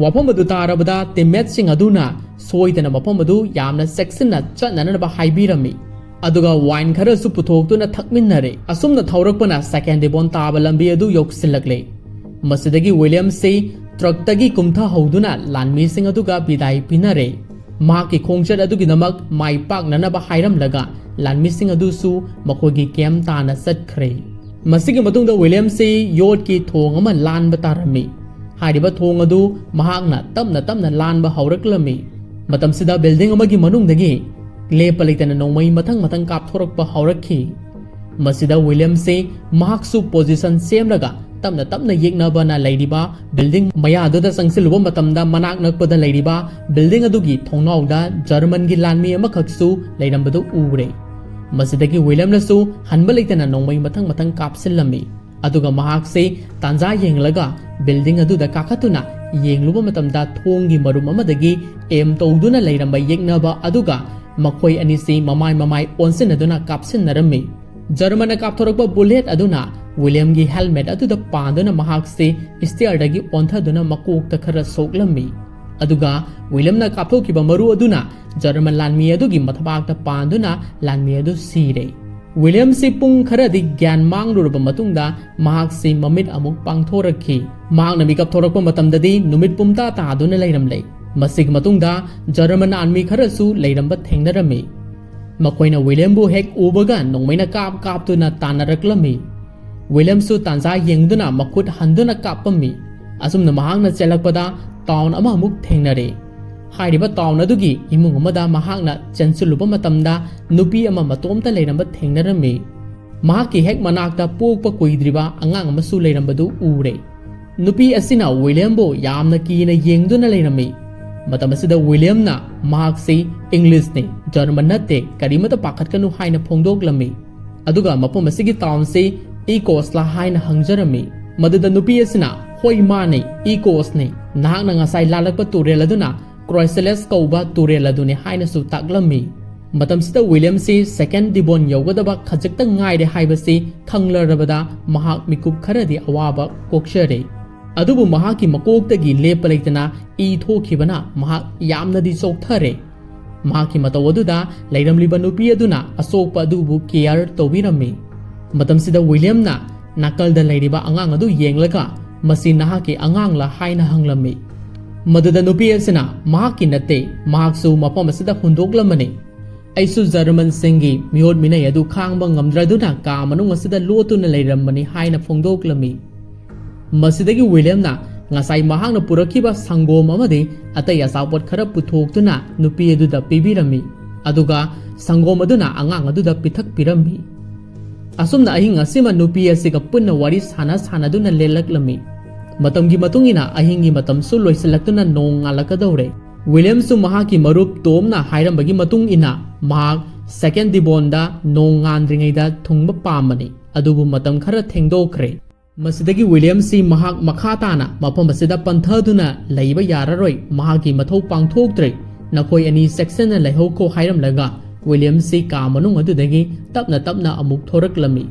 ꯋꯥꯐꯝ ꯑꯗꯨ ꯇꯥꯔꯕꯗ ꯇꯤꯝꯃꯦꯠꯁꯤꯡ ꯑꯗꯨꯅ ꯁꯣꯏꯗꯅ ꯃꯐꯝ ꯑꯗꯨ ꯌꯥꯝꯅ ꯆꯦꯛꯁꯤꯟꯅ ꯆꯠꯅꯅꯕ ꯍꯥꯏꯕꯤꯔꯝꯃꯤ꯫ ꯑꯗꯨꯒ ꯋꯥꯏꯟ ꯈꯔꯁꯨ ꯄꯨꯊꯣꯛꯇꯨꯅ ꯊꯛꯃꯤꯟꯅꯔꯦ꯫ ꯑꯁꯨꯝꯅ ꯊꯧꯔꯛꯄꯅ ꯁꯦꯀꯦꯟ ꯗꯤꯕꯣꯟ ꯇꯥꯕ ꯂꯝꯕꯤ ꯑꯗꯨ ꯌꯧꯁꯤꯜꯂꯛꯂꯦ꯫ ꯃꯁꯤꯗꯒꯤ ꯋꯤꯂꯤꯌꯝꯁꯤ ꯇ꯭ꯔꯛꯇꯒꯤ ꯀꯨꯝꯊꯍꯧꯗꯨꯅ ꯂꯥꯟꯃꯤꯁꯤꯡ ꯑꯗꯨꯒ ꯕꯤꯗꯥꯏ ꯄꯤꯅꯔꯦ꯫ ꯃꯍꯥꯛꯀꯤ ꯈꯣꯡꯆꯠ ꯑꯗꯨꯒꯤꯗꯃꯛ ꯃꯥꯏ ꯄꯥꯛꯅꯅꯕ ꯍꯥꯏꯔꯝꯂꯒ ꯂꯥꯟꯃꯤꯁꯤꯡ ꯑꯗꯨꯁꯨ ꯃꯈꯣꯏꯒꯤ ꯀꯦꯝ ꯇꯥꯅ ꯆꯠꯈ꯭ꯔꯦ꯫ ꯃꯁꯤꯒꯤ ꯃꯇꯨꯡꯗ ꯋꯤꯂꯤꯌꯝꯁꯤ ꯌꯣꯠꯀꯤ ꯊꯣꯡ ꯑꯃ ꯂꯥꯟꯕ ꯇꯥꯔꯝꯃꯤ꯫ ꯍꯥꯏꯔꯤꯕ ꯊꯣꯡ ꯑꯗꯨ ꯃꯍꯥꯛꯅ ꯇꯞꯅ ꯂꯥꯟꯕ ꯍꯧꯔꯛꯂꯝꯃꯤ꯫ ꯃꯇꯝꯁꯤꯗ ꯕꯤꯜꯗꯤꯡ ꯑꯃꯒꯤ ꯃꯅꯨꯡꯗꯒꯤ ꯂꯦꯞꯄ ꯂꯩꯇꯅ ꯅꯣꯡꯃꯩ ꯃꯊꯪ ꯀꯥꯞꯊꯣꯔꯛꯄ ꯍꯧꯔꯛꯈꯤ꯫ ꯃꯁꯤꯗ ꯋꯤꯂꯤꯌꯝꯁꯤ ꯃꯍꯥꯛꯁꯨ ꯄꯣꯖꯤꯁꯟ ꯁꯦꯝꯂꯒ ꯇꯞꯅ ꯌꯦꯛꯅꯕꯅ ꯂꯩꯔꯤꯕ ꯕꯤꯜꯗꯤꯡ ꯃꯌꯥꯗꯨꯗ ꯆꯪꯁꯤꯜꯂꯨꯕ ꯃꯇꯝꯗ ꯃꯅꯥꯛ ꯅꯛꯄꯗ ꯂꯩꯔꯤꯕ ꯕꯤꯜꯗꯤꯡ ꯑꯗꯨꯒꯤ ꯊꯣꯡꯅꯥꯎꯗ ꯖꯔꯃꯟꯒꯤ ꯂꯥꯟꯃꯤ ꯑꯃꯈꯛꯁꯨ ꯂꯩꯔꯝꯕꯗꯨ ꯎꯔꯦ꯫ ꯃꯁꯤꯗꯒꯤ ꯋꯤꯂꯤꯌꯝꯅꯁꯨ ꯍꯟꯕ ꯂꯩꯇꯅ ꯅꯣꯡꯃꯩ ꯃꯊꯪ ꯀꯥꯞꯁꯤꯜꯂꯝꯃꯤ꯫ ꯑꯗꯨꯒ ꯃꯍꯥꯛꯁꯤ ꯇꯥꯟꯖꯥ ꯌꯦꯡꯂꯒ ꯕꯤꯜꯗꯤꯡ ꯑꯗꯨꯗ ꯀꯥꯈꯠꯇꯨꯅ ꯌꯦꯡꯂꯨꯕ ꯃꯇꯝꯗ ꯊꯣꯡꯒꯤ ꯃꯔꯨꯝ ꯑꯃꯗꯒꯤ ꯑꯦꯝ ꯇꯧꯗꯨꯅ ꯂꯩꯔꯝꯕ ꯌꯦꯛꯅꯕ ꯑꯗꯨꯒ ꯃꯈꯣꯏ ꯑꯅꯤꯁꯤ ꯃꯃꯥꯏ ꯑꯣꯟꯁꯤꯟꯅꯗꯨꯅ ꯀꯥꯞꯁꯤꯟꯅꯔꯝꯃꯤ꯫ ꯖꯔꯃꯟꯅ ꯀꯥꯞꯊꯣꯔꯛꯄ ꯕꯨꯂꯦꯠ ꯑꯗꯨꯅ ꯋꯤꯂꯤꯌꯝꯒꯤ ꯍꯦꯜꯃꯦꯠ ꯑꯗꯨꯗ ꯄꯥꯟꯗꯨꯅ ꯃꯍꯥꯛꯁꯤ ꯁ꯭ꯇꯤꯌꯔꯗꯒꯤ ꯑꯣꯟꯊꯗꯨꯅ ꯃꯀꯣꯛꯇ ꯈꯔ ꯁꯣꯛꯂꯝꯃꯤ꯫ ꯑꯗꯨꯒ ꯋꯤꯂꯤꯌꯝꯅ ꯀꯥꯞꯊꯣꯛꯈꯤꯕ ꯃꯔꯨ ꯑꯗꯨꯅ ꯖꯔꯃꯟ ꯂꯥꯟꯃꯤ ꯑꯗꯨꯒꯤ ꯃꯊꯕꯥꯛꯇ ꯄꯥꯟꯗꯨꯅ ꯂꯥꯟꯃꯤ ꯑꯗꯨ ꯁꯤꯔꯦ꯫ ꯋꯤꯂꯤꯌꯝꯁꯤ ꯄꯨꯡ ꯈꯔꯗꯤ ꯒ꯭ꯌꯥꯟ ꯃꯥꯡꯂꯨꯔꯕ ꯃꯇꯨꯡꯗ ꯃꯍꯥꯛꯁꯤ ꯃꯃꯤꯠ ꯑꯃꯨꯛ ꯄꯥꯡꯊꯣꯔꯛꯈꯤ꯫ ꯃꯍꯥꯛꯅ ꯃꯤꯀꯞ ꯊꯣꯔꯛꯄ ꯃꯇꯝꯗꯗꯤ ꯅꯨꯃꯤꯠ ꯄꯨꯝꯇꯥ ꯇꯥꯗꯨꯅ ꯂꯩꯔꯝꯂꯦ꯫ ꯃꯁꯤꯒꯤ ꯃꯇꯨꯡꯗ ꯖꯔꯃꯟ ꯑꯥꯔꯃꯤ ꯈꯔꯁꯨ ꯂꯩꯔꯝꯕ ꯊꯦꯡꯅꯔꯝꯃꯤ꯫ ꯃꯈꯣꯏꯅ ꯋꯤꯂꯤꯌꯝꯕꯨ ꯍꯦꯛ ꯎꯕꯒ ꯅꯣꯡꯃꯩꯅ ꯀꯥꯞꯇꯨꯅ ꯇꯥꯟꯅꯔꯛꯂꯝꯃꯤ꯫ ꯋꯤꯂꯤꯌꯝꯁꯨ ꯇꯥꯟꯖꯥ ꯌꯦꯡꯗꯨꯅ ꯃꯈꯨꯠ ꯍꯟꯗꯨꯅ ꯀꯥꯞꯄꯝꯃꯤ꯫ ꯑꯁꯨꯝꯅ ꯃꯍꯥꯛꯅ ꯆꯦꯜꯂꯛꯄꯗ ꯇꯥꯎꯟ ꯑꯃ ꯑꯃꯨꯛ ꯊꯦꯡꯅꯔꯦ꯫ ꯍꯥꯏꯔꯤꯕ ꯇꯥꯎꯟ ꯑꯗꯨꯒꯤ ꯏꯃꯨꯡ ꯑꯃꯗ ꯃꯍꯥꯛꯅ ꯆꯦꯟꯁꯤꯜꯂꯨꯕ ꯃꯇꯝꯗ ꯅꯨꯄꯤ ꯑꯃ ꯃꯇꯣꯝꯇ ꯂꯩꯔꯝꯕ ꯊꯦꯡꯅꯔꯝꯃꯤ꯫ ꯃꯍꯥꯛꯀꯤ ꯍꯦꯛ ꯃꯅꯥꯛꯇ ꯄꯣꯛꯄ ꯀꯨꯏꯗ꯭ꯔꯤꯕ ꯑꯉꯥꯡ ꯑꯃꯁꯨ ꯂꯩꯔꯝꯕꯗꯨ ꯎꯔꯦ꯫ ꯅꯨꯄꯤ ꯑꯁꯤꯅ ꯋꯤꯂꯤꯌꯝꯕꯨ ꯌꯥꯝꯅ ꯀꯤꯅ ꯌꯦꯡꯗꯨꯅ ꯂꯩꯔꯝꯃꯤ꯫ ꯃꯇꯝ ꯑꯁꯤꯗ ꯋꯤꯂꯤꯌꯝꯅ ꯃꯍꯥꯛꯁꯤ ꯏꯪꯂꯤꯁꯅꯤ, ꯖꯔꯃꯟ ꯅꯠꯇꯦ, ꯀꯔꯤꯃꯠꯇ ꯄꯥꯈꯠꯀꯅꯨ ꯍꯥꯏꯅ ꯐꯣꯡꯗꯣꯛꯂꯝꯃꯤ꯫ ꯑꯗꯨꯒ ꯃꯐꯝ ꯑꯁꯤꯒꯤ ꯇꯥꯎꯟꯁꯤ ꯏꯀꯣꯁꯂꯥ ꯍꯥꯏꯅ ꯍꯪꯖꯔꯝꯃꯤ꯫ ꯃꯗꯨꯗ ꯅꯨꯄꯤ ꯑꯁꯤꯅ ꯍꯣꯏ ꯃꯥꯅꯤ, ꯏꯀꯣꯁꯅꯤ, ꯅꯍꯥꯛꯅ ꯉꯁꯥꯏ ꯂꯥꯜꯂꯛꯄ ꯇꯨꯔꯦꯜ ꯑꯗꯨꯅ ꯀ꯭ꯔꯣꯏꯁꯦꯂꯦꯁ ꯀꯧꯕ ꯇꯨꯔꯦꯜ ꯑꯗꯨꯅꯤ ꯍꯥꯏꯅꯁꯨ ꯇꯥꯛꯂꯝꯃꯤ꯫ ꯃꯇꯝꯁꯤꯗ ꯋꯤꯂꯤꯌꯝꯁꯤ ꯁꯦꯀꯦꯟ ꯗꯤꯕꯣꯟ ꯌꯧꯒꯗꯕ ꯈꯖꯤꯛꯇ ꯉꯥꯏꯔꯦ ꯍꯥꯏꯕꯁꯤ ꯈꯪꯂꯔꯕꯗ ꯃꯍꯥꯛ ꯃꯤꯀꯨꯞ ꯈꯔꯗꯤ ꯑꯋꯥꯕ ꯀꯣꯛꯆꯔꯦ꯫ ꯑꯗꯨꯕꯨ ꯃꯍꯥꯛꯀꯤ ꯃꯀꯣꯛꯇꯒꯤ ꯂꯦꯞꯄ ꯂꯩꯇꯅ ꯏ ꯊꯣꯛꯈꯤꯕꯅ ꯃꯍꯥꯛ ꯌꯥꯝꯅꯗꯤ ꯆꯣꯛꯊꯔꯦ꯫ ꯃꯍꯥꯛꯀꯤ ꯃꯇꯧ ꯑꯗꯨꯗ ꯂꯩꯔꯝꯂꯤꯕ ꯅꯨꯄꯤ ꯑꯗꯨꯅ ꯑꯁꯣꯛꯄ ꯑꯗꯨꯕꯨ ꯀꯦꯌꯔ ꯇꯧꯕꯤꯔꯝꯃꯤ꯫ ꯃꯇꯝꯁꯤꯗ ꯋꯤꯂꯤꯌꯝꯅ ꯅꯥꯀꯜꯗ ꯂꯩꯔꯤꯕ ꯑꯉꯥꯡ ꯑꯗꯨ ꯌꯦꯡꯂꯒ ꯃꯁꯤ ꯅꯍꯥꯛꯀꯤ ꯑꯉꯥꯡꯂ ꯍꯥꯏꯅ ꯍꯪꯂꯝꯃꯤ꯫ ꯃꯗꯨꯗ ꯅꯨꯄꯤ ꯑꯁꯤꯅ ꯃꯍꯥꯛꯀꯤ ꯅꯠꯇꯦ, ꯃꯍꯥꯛꯁꯨ ꯃꯐꯝ ꯑꯁꯤꯗ ꯍꯨꯟꯗꯣꯛꯂꯝꯕꯅꯤ, ꯑꯩꯁꯨ ꯖꯔꯃꯟꯁꯤꯡꯒꯤ ꯃꯤꯑꯣꯠ ꯃꯤꯅꯩ ꯑꯗꯨ ꯈꯥꯡꯕ ꯉꯝꯗ꯭ꯔꯗꯨꯅ ꯀꯥ ꯃꯅꯨꯡ ꯑꯁꯤꯗ ꯂꯣꯠꯇꯨꯅ ꯂꯩꯔꯝꯕꯅꯤ ꯍꯥꯏꯅ ꯐꯣꯡꯗꯣꯛꯂꯝꯃꯤ꯫ ꯃꯁꯤꯗꯒꯤ ꯋꯤꯂꯤꯌꯝꯅ ꯉꯁꯥꯏ ꯃꯍꯥꯛꯅ ꯄꯨꯔꯛꯈꯤꯕ ꯁꯪꯒꯣꯝ ꯑꯃꯗꯤ ꯑꯇꯩ ꯑꯆꯥꯄꯣꯠ ꯈꯔ ꯄꯨꯊꯣꯛꯇꯨꯅ ꯅꯨꯄꯤ ꯑꯗꯨꯗ ꯄꯤꯕꯤꯔꯝꯃꯤ꯫ ꯑꯗꯨꯒ ꯁꯪꯒꯣꯝ ꯑꯗꯨꯅ ꯑꯉꯥꯡ ꯑꯗꯨꯗ ꯄꯤꯊꯛꯄꯤꯔꯝꯃꯤ꯫ ꯑꯁꯨꯝꯅ ꯑꯍꯤꯡ ꯑꯁꯤꯃ ꯅꯨꯄꯤ ꯑꯁꯤꯒ ꯄꯨꯟꯅ ꯋꯥꯔꯤ ꯁꯥꯟꯅꯗꯨꯅ ꯂꯦꯜꯂꯛꯂꯝꯃꯤ꯫ ꯃꯇꯝꯒꯤ ꯃꯇꯨꯡ ꯏꯟꯅ ꯑꯍꯤꯡꯒꯤ ꯃꯇꯝꯁꯨ ꯂꯣꯏꯁꯤꯜꯂꯛꯇꯨꯅ ꯅꯣꯡ ꯉꯥꯜꯂꯛꯀꯗꯧꯔꯦ꯫ ꯋꯤꯂꯤꯌꯝꯁꯨ ꯃꯍꯥꯛꯀꯤ ꯃꯔꯨꯞ ꯇꯣꯝꯅ ꯍꯥꯏꯔꯝꯕꯒꯤ ꯃꯇꯨꯡ ꯏꯟꯅ ꯃꯍꯥꯛ ꯁꯦꯀꯦꯟ ꯗꯤꯕꯣꯟꯗ ꯅꯣꯡ ꯉꯥꯟꯗ꯭ꯔꯤꯉꯩꯗ ꯊꯨꯡꯕ ꯄꯥꯝꯕꯅꯤ꯫ ꯑꯗꯨꯕꯨ ꯃꯇꯝ ꯈꯔ ꯊꯦꯡꯗꯣꯛꯈ꯭ꯔꯦ꯫ ꯃꯁꯤꯗꯒꯤ ꯋꯤꯂꯤꯌꯝꯁꯤ ꯃꯍꯥꯛ ꯃꯈꯥ ꯇꯥꯅ ꯃꯐꯝ ꯑꯁꯤꯗ ꯄꯟꯊꯗꯨꯅ ꯂꯩꯕ ꯌꯥꯔꯔꯣꯏ, ꯃꯍꯥꯛꯀꯤ ꯃꯊꯧ ꯄꯥꯡꯊꯣꯛꯇ꯭ꯔꯦ, ꯅꯈꯣꯏ ꯑꯅꯤ ꯆꯦꯛꯁꯤꯟꯅ ꯂꯩꯍꯧꯀꯣ ꯍꯥꯏꯔꯝꯂꯒ ꯋꯤꯂꯤꯌꯝꯁꯤ ꯀꯥ ꯃꯅꯨꯡ ꯑꯗꯨꯗꯒꯤ ꯇꯞꯅ ꯇꯞꯅ ꯑꯃꯨꯛ ꯊꯣꯔꯛꯂꯝꯃꯤ꯫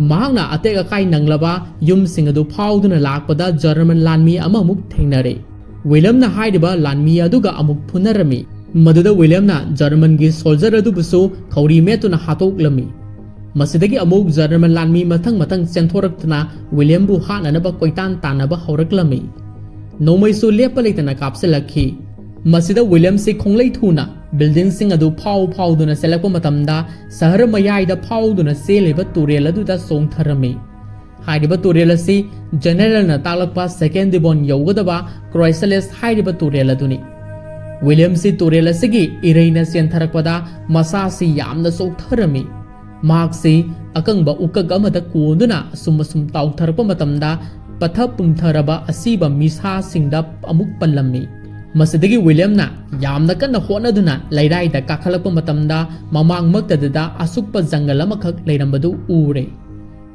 ꯃꯍꯥꯛꯅ ꯑꯇꯦꯛ ꯑꯀꯥꯏ ꯅꯪꯂꯕ ꯌꯨꯝꯁꯤꯡ ꯑꯗꯨ ꯐꯥꯎꯗꯨꯅ ꯂꯥꯛꯄꯗ ꯖꯔꯃꯟ ꯂꯥꯟꯃꯤ ꯑꯃꯃꯨꯛ ꯊꯦꯡꯅꯔꯦ꯫ ꯋꯤꯂꯤꯌꯝꯅ ꯍꯥꯏꯔꯤꯕ ꯂꯥꯟꯃꯤ ꯑꯗꯨꯒ ꯑꯃꯨꯛ ꯐꯨꯅꯔꯝꯃꯤ꯫ ꯃꯗꯨꯗ ꯋꯤꯂꯤꯌꯝꯅ ꯖꯔꯃꯟꯒꯤ ꯁꯣꯜꯖꯔ ꯑꯗꯨꯕꯨꯁꯨ ꯈꯧꯔꯤ ꯃꯦꯠꯇꯨꯅ ꯍꯥꯠꯇꯣꯛꯂꯝꯃꯤ꯫ ꯃꯁꯤꯗꯒꯤ ꯑꯃꯨꯛ ꯖꯔꯃꯟ ꯂꯥꯟꯃꯤ ꯃꯊꯪ ꯆꯦꯟꯊꯣꯔꯛꯇꯨꯅ ꯋꯤꯂꯤꯌꯝꯕꯨ ꯍꯥꯠꯅꯅꯕ ꯀꯣꯏꯇꯥꯟ ꯇꯥꯟꯅꯕ ꯍꯧꯔꯛꯂꯝꯃꯤ꯫ ꯅꯣꯡꯃꯩꯁꯨ ꯂꯦꯞꯄ ꯂꯩꯇꯅ ꯀꯥꯞꯁꯤꯜꯂꯛꯈꯤ꯫ ꯃꯁꯤꯗ ꯋꯤꯂꯤꯌꯝꯁꯤ ꯈꯣꯡꯂꯩ ꯊꯨꯅ ꯕꯤꯜꯗꯤꯡꯁꯤꯡ ꯑꯗꯨ ꯐꯥꯎꯗꯨꯅ ꯆꯦꯜꯂꯛꯄ ꯃꯇꯝꯗ ꯁꯍꯔ ꯃꯌꯥꯏꯗ ꯐꯥꯎꯗꯨꯅ ꯆꯦꯜꯂꯤꯕ ꯇꯨꯔꯦꯜ ꯑꯗꯨꯗ ꯆꯣꯡꯊꯔꯝꯃꯤ꯫ ꯍꯥꯏꯔꯤꯕ ꯇꯨꯔꯦꯜ ꯑꯁꯤ ꯖꯦꯅꯔꯦꯜꯅ ꯇꯥꯛꯂꯛꯄ ꯁꯦꯀꯦꯟ ꯗꯤꯕꯣꯟ ꯌꯧꯒꯗꯕ ꯀ꯭ꯔꯣꯏꯁꯦꯂꯦꯁ ꯍꯥꯏꯔꯤꯕ ꯇꯨꯔꯦꯜ ꯑꯗꯨꯅꯤ꯫ ꯋꯤꯂꯤꯌꯝꯁꯤ ꯇꯨꯔꯦꯜ ꯑꯁꯤꯒꯤ ꯏꯔꯩꯅ ꯆꯦꯟꯊꯔꯛꯄꯗ ꯃꯁꯥꯁꯤ ꯌꯥꯝꯅ ꯆꯣꯛꯊꯔꯝꯃꯤ꯫ ꯃꯍꯥꯛꯁꯤ ꯑꯀꯪꯕ ꯎꯀꯛ ꯑꯃꯗ ꯀꯣꯟꯗꯨꯅ ꯑꯁꯨꯝ ꯇꯥꯎꯊꯔꯛꯄ ꯃꯇꯝꯗ ꯄꯠꯊ ꯄꯨꯝꯊꯔꯕ ꯑꯁꯤꯕ ꯃꯤꯁꯥꯁꯤꯡꯗ ꯑꯃꯨꯛ ꯄꯜꯂꯝꯃꯤ꯫ ꯃꯁꯤꯗꯒꯤ ꯋꯤꯂꯤꯌꯝꯅ ꯌꯥꯝꯅ ꯀꯟꯅ ꯍꯣꯠꯅꯗꯨꯅ ꯂꯩꯔꯥꯏꯗ ꯀꯥꯈꯠꯂꯛꯄ ꯃꯇꯝꯗ ꯃꯃꯥꯡꯃꯛꯇꯗ ꯑꯁꯨꯛꯄ ꯖꯪꯒꯜ ꯑꯃꯈꯛ ꯂꯩꯔꯝꯕꯗꯨ ꯎꯔꯦ꯫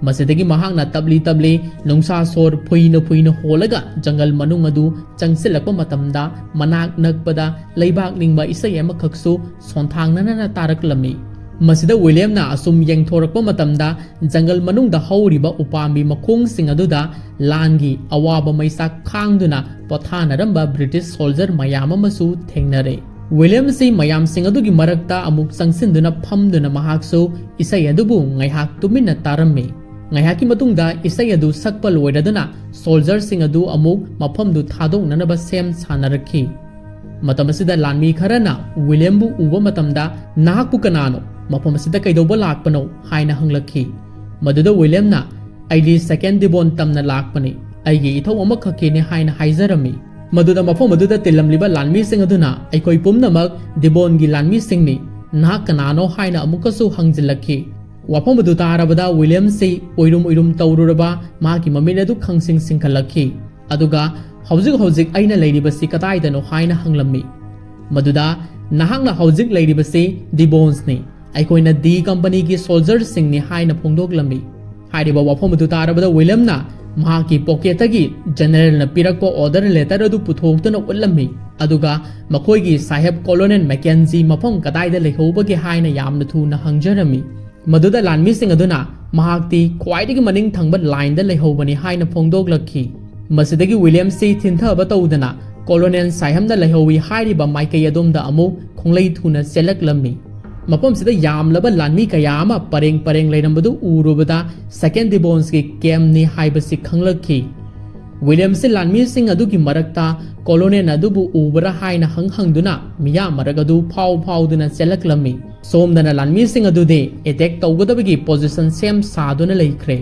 ꯃꯁꯤꯗꯒꯤ ꯃꯍꯥꯛꯅ ꯇꯞꯂꯤ ꯅꯨꯡꯁꯥ ꯁꯣꯔ ꯐꯨꯏꯅ ꯍꯣꯜꯂꯒ ꯖꯪꯒꯜ ꯃꯅꯨꯡ ꯑꯗꯨ ꯆꯪꯁꯤꯜꯂꯛꯄ ꯃꯇꯝꯗ ꯃꯅꯥꯛ ꯅꯛꯄꯗ ꯂꯩꯕꯥꯛ ꯅꯤꯡꯕ ꯏꯁꯩ ꯑꯃꯈꯛꯁꯨ ꯁꯣꯟꯊꯥꯡꯅꯅ ꯇꯥꯔꯛꯂꯝꯃꯤ꯫ ꯃꯁꯤꯗ ꯋꯤꯂꯤꯌꯝꯅ ꯑꯁꯨꯝ ꯌꯦꯡꯊꯣꯔꯛꯄ ꯃꯇꯝꯗ ꯖꯪꯒꯜ ꯃꯅꯨꯡꯗ ꯍꯧꯔꯤꯕ ꯎꯄꯥꯝꯕꯤ ꯃꯈꯣꯡꯁꯤꯡ ꯑꯗꯨꯗ ꯂꯥꯟꯒꯤ ꯑꯋꯥꯕ ꯃꯩꯁꯥꯛ ꯈꯥꯡꯗꯨꯅ ꯄꯣꯊꯥꯅꯔꯝꯕ ꯕ꯭ꯔꯤꯇꯤꯁ ꯁꯣꯜꯖꯔ ꯃꯌꯥꯝ ꯑꯃꯁꯨ ꯊꯦꯡꯅꯔꯦ꯫ ꯋꯤꯂꯤꯌꯝꯁꯤ ꯃꯌꯥꯝꯁꯤꯡ ꯑꯗꯨꯒꯤ ꯃꯔꯛꯇ ꯑꯃꯨꯛ ꯆꯪꯁꯤꯟꯗꯨꯅ ꯐꯝꯗꯨꯅ ꯃꯍꯥꯛꯁꯨ ꯏꯁꯩ ꯑꯗꯨꯕꯨ ꯉꯥꯏꯍꯥꯛ ꯇꯨꯃꯤꯟꯅ ꯇꯥꯔꯝꯃꯤ꯫ ꯉꯥꯏꯍꯥꯛꯀꯤ ꯃꯇꯨꯡꯗ ꯏꯁꯩ ꯑꯗꯨ ꯁꯛꯄ ꯂꯣꯏꯔꯗꯨꯅ ꯁꯣꯜꯖꯔꯁꯤꯡ ꯑꯗꯨ ꯑꯃꯨꯛ ꯃꯐꯝꯗꯨ ꯊꯥꯗꯣꯛꯅꯅꯕ ꯁꯦꯝ ꯁꯥꯟꯅꯔꯛꯈꯤ꯫ ꯃꯇꯝ ꯑꯁꯤꯗ ꯂꯥꯟꯃꯤ ꯈꯔꯅ ꯋꯤꯂꯤꯌꯝꯕꯨ ꯎꯕ ꯃꯇꯝꯗ ꯅꯍꯥꯛꯄꯨ ꯀꯅꯥꯅꯣ, ꯃꯐꯝ ꯑꯁꯤꯗ ꯀꯩꯗꯧꯕ ꯂꯥꯛꯄꯅꯣ ꯍꯥꯏꯅ ꯍꯪꯂꯛꯈꯤ꯫ ꯃꯗꯨꯗ ꯋꯤꯂꯤꯌꯝꯅ ꯑꯩꯗꯤ ꯁꯦꯀꯦꯟ ꯗꯤꯕꯣꯟ ꯇꯝꯅ ꯂꯥꯛꯄꯅꯤ, ꯑꯩꯒꯤ ꯏꯊꯧ ꯑꯃꯈꯛꯀꯤꯅꯤ ꯍꯥꯏꯅ ꯍꯥꯏꯖꯔꯝꯃꯤ꯫ ꯃꯗꯨꯗ ꯃꯐꯝ ꯑꯗꯨꯗ ꯇꯤꯜꯂꯝꯂꯤꯕ ꯂꯥꯟꯃꯤꯁꯤꯡ ꯑꯗꯨꯅ ꯑꯩꯈꯣꯏ ꯄꯨꯝꯅꯃꯛ ꯗꯤꯕꯣꯟꯒꯤ ꯂꯥꯟꯃꯤꯁꯤꯡꯅꯤ, ꯅꯍꯥꯛ ꯀꯅꯥꯅꯣ ꯍꯥꯏꯅ ꯑꯃꯨꯛꯀꯁꯨ ꯍꯪꯖꯤꯜꯂꯛꯈꯤ꯫ ꯋꯥꯐꯝ ꯑꯗꯨ ꯇꯥꯔꯕꯗ ꯋꯤꯂꯤꯌꯝꯁꯤ ꯑꯣꯏꯔꯨꯝ ꯇꯧꯔꯨꯔꯕ ꯃꯍꯥꯛꯀꯤ ꯃꯃꯤꯠ ꯑꯗꯨ ꯈꯪꯁꯤꯡ ꯁꯤꯡꯈꯠꯂꯛꯈꯤ꯫ ꯑꯗꯨꯒ ꯍꯧꯖꯤꯛ ꯑꯩꯅ ꯂꯩꯔꯤꯕꯁꯤ ꯀꯗꯥꯏꯗꯅꯣ ꯍꯥꯏꯅ ꯍꯪꯂꯝꯃꯤ꯫ ꯃꯗꯨꯗ ꯅꯍꯥꯛꯅ ꯍꯧꯖꯤꯛ ꯂꯩꯔꯤꯕꯁꯤ ꯗꯤꯕꯣꯟꯁꯅꯤ, ꯑꯩꯈꯣꯏꯅ ꯗꯤ ꯀꯝꯄꯅꯤꯒꯤ ꯁꯣꯜꯖꯔꯁꯤꯡꯅꯤ ꯍꯥꯏꯅ ꯐꯣꯡꯗꯣꯛꯂꯝꯃꯤ꯫ ꯍꯥꯏꯔꯤꯕ ꯋꯥꯐꯝ ꯑꯗꯨ ꯇꯥꯔꯕꯗ ꯋꯤꯂꯤꯌꯝꯅ ꯃꯍꯥꯛꯀꯤ ꯄꯣꯀꯦꯠꯇꯒꯤ ꯖꯦꯅꯔꯦꯜꯅ ꯄꯤꯔꯛꯄ ꯑꯣꯔꯗꯔ ꯂꯦꯇꯔ ꯑꯗꯨ ꯄꯨꯊꯣꯛꯇꯨꯅ ꯎꯠꯂꯝꯃꯤ꯫ ꯑꯗꯨꯒ ꯃꯈꯣꯏꯒꯤ ꯁꯥꯍꯦꯕ ꯀꯣꯂꯣꯅꯦꯜ ꯃꯦꯀꯦꯟꯖꯤ ꯃꯐꯝ ꯀꯗꯥꯏꯗ ꯂꯩꯍꯧꯕꯒꯦ ꯍꯥꯏꯅ ꯌꯥꯝꯅ ꯊꯨꯅ ꯍꯪꯖꯔꯝꯃꯤ꯫ ꯃꯗꯨꯗ ꯂꯥꯟꯃꯤꯁꯤꯡ ꯑꯗꯨꯅ ꯃꯍꯥꯛꯇꯤ ꯈ꯭ꯋꯥꯏꯗꯒꯤ ꯃꯅꯤꯡ ꯊꯪꯕ ꯂꯥꯏꯟꯗ ꯂꯩꯍꯧꯕꯅꯤ ꯍꯥꯏꯅ ꯐꯣꯡꯗꯣꯛꯂꯛꯈꯤ꯫ ꯃꯁꯤꯗꯒꯤ ꯋꯤꯂꯤꯌꯝꯁꯤ ꯊꯤꯟꯊꯕ ꯇꯧꯗꯅ ꯀꯣꯂꯣꯅꯦꯜ ꯁꯥꯍꯦꯕꯅ ꯂꯩꯍꯧꯏ ꯍꯥꯏꯔꯤꯕ ꯃꯥꯏꯀꯩ ꯑꯗꯣꯝꯗ ꯑꯃꯨꯛ ꯈꯣꯡꯂꯩ ꯊꯨꯅ ꯆꯦꯜꯂꯛꯂꯝꯃꯤ꯫ ꯃꯐꯝꯁꯤꯗ ꯌꯥꯝꯂꯕ ꯂꯥꯟꯃꯤ ꯀꯌꯥ ꯑꯃ ꯄꯔꯦꯡ ꯂꯩꯔꯝꯕꯗꯨ ꯎꯔꯨꯕꯗ ꯁꯦꯀꯦꯟ ꯗꯤꯕꯣꯟꯁꯀꯤ ꯀꯦꯝꯞꯅꯤ ꯍꯥꯏꯕꯁꯤ ꯈꯪꯂꯛꯈꯤ꯫ विलियम से लानमी सिंह अदुगी मरक्ता कोलोनेल अदुबु उबरा हाइना हंगदुना मिया मरग अदु फाउदुना चेलक्लमी सोमदना लानमी सिंह अदुदे अटैक तौगदबगी पोजिशन सेम सादुना लेख्रे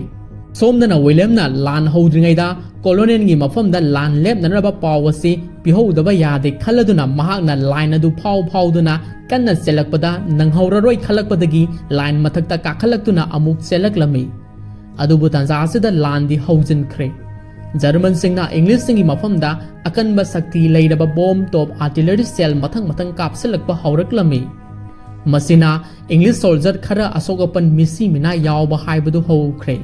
सोमदना विलियमना लान हौद्रिङैदा कोलोनेलगी मफमदा लान लेपनरबा पाव असि पिहौदबा यादे खल्लदुना महाकना लाइन अदु फाउदुना कन्ना चेलक्पदा नंगहौररोय खलक्पदगी लाइन मथक्ता काखलक्तुना अमुक चेलक्लमी अदुबु तंजासिदा लानदी हौजिनख्रे जर्मन सिंगना इंग्लिश सिंगी मफमदा अकनबा शक्ति लेरबा बॉम टॉप आर्टिलरी सेल मथंग कापसलक्पा हौरक्लमी मसिना इंग्लिश सोल्जर खरा असोगपन मिसी मिना यावबा हाइबदु हौख्रे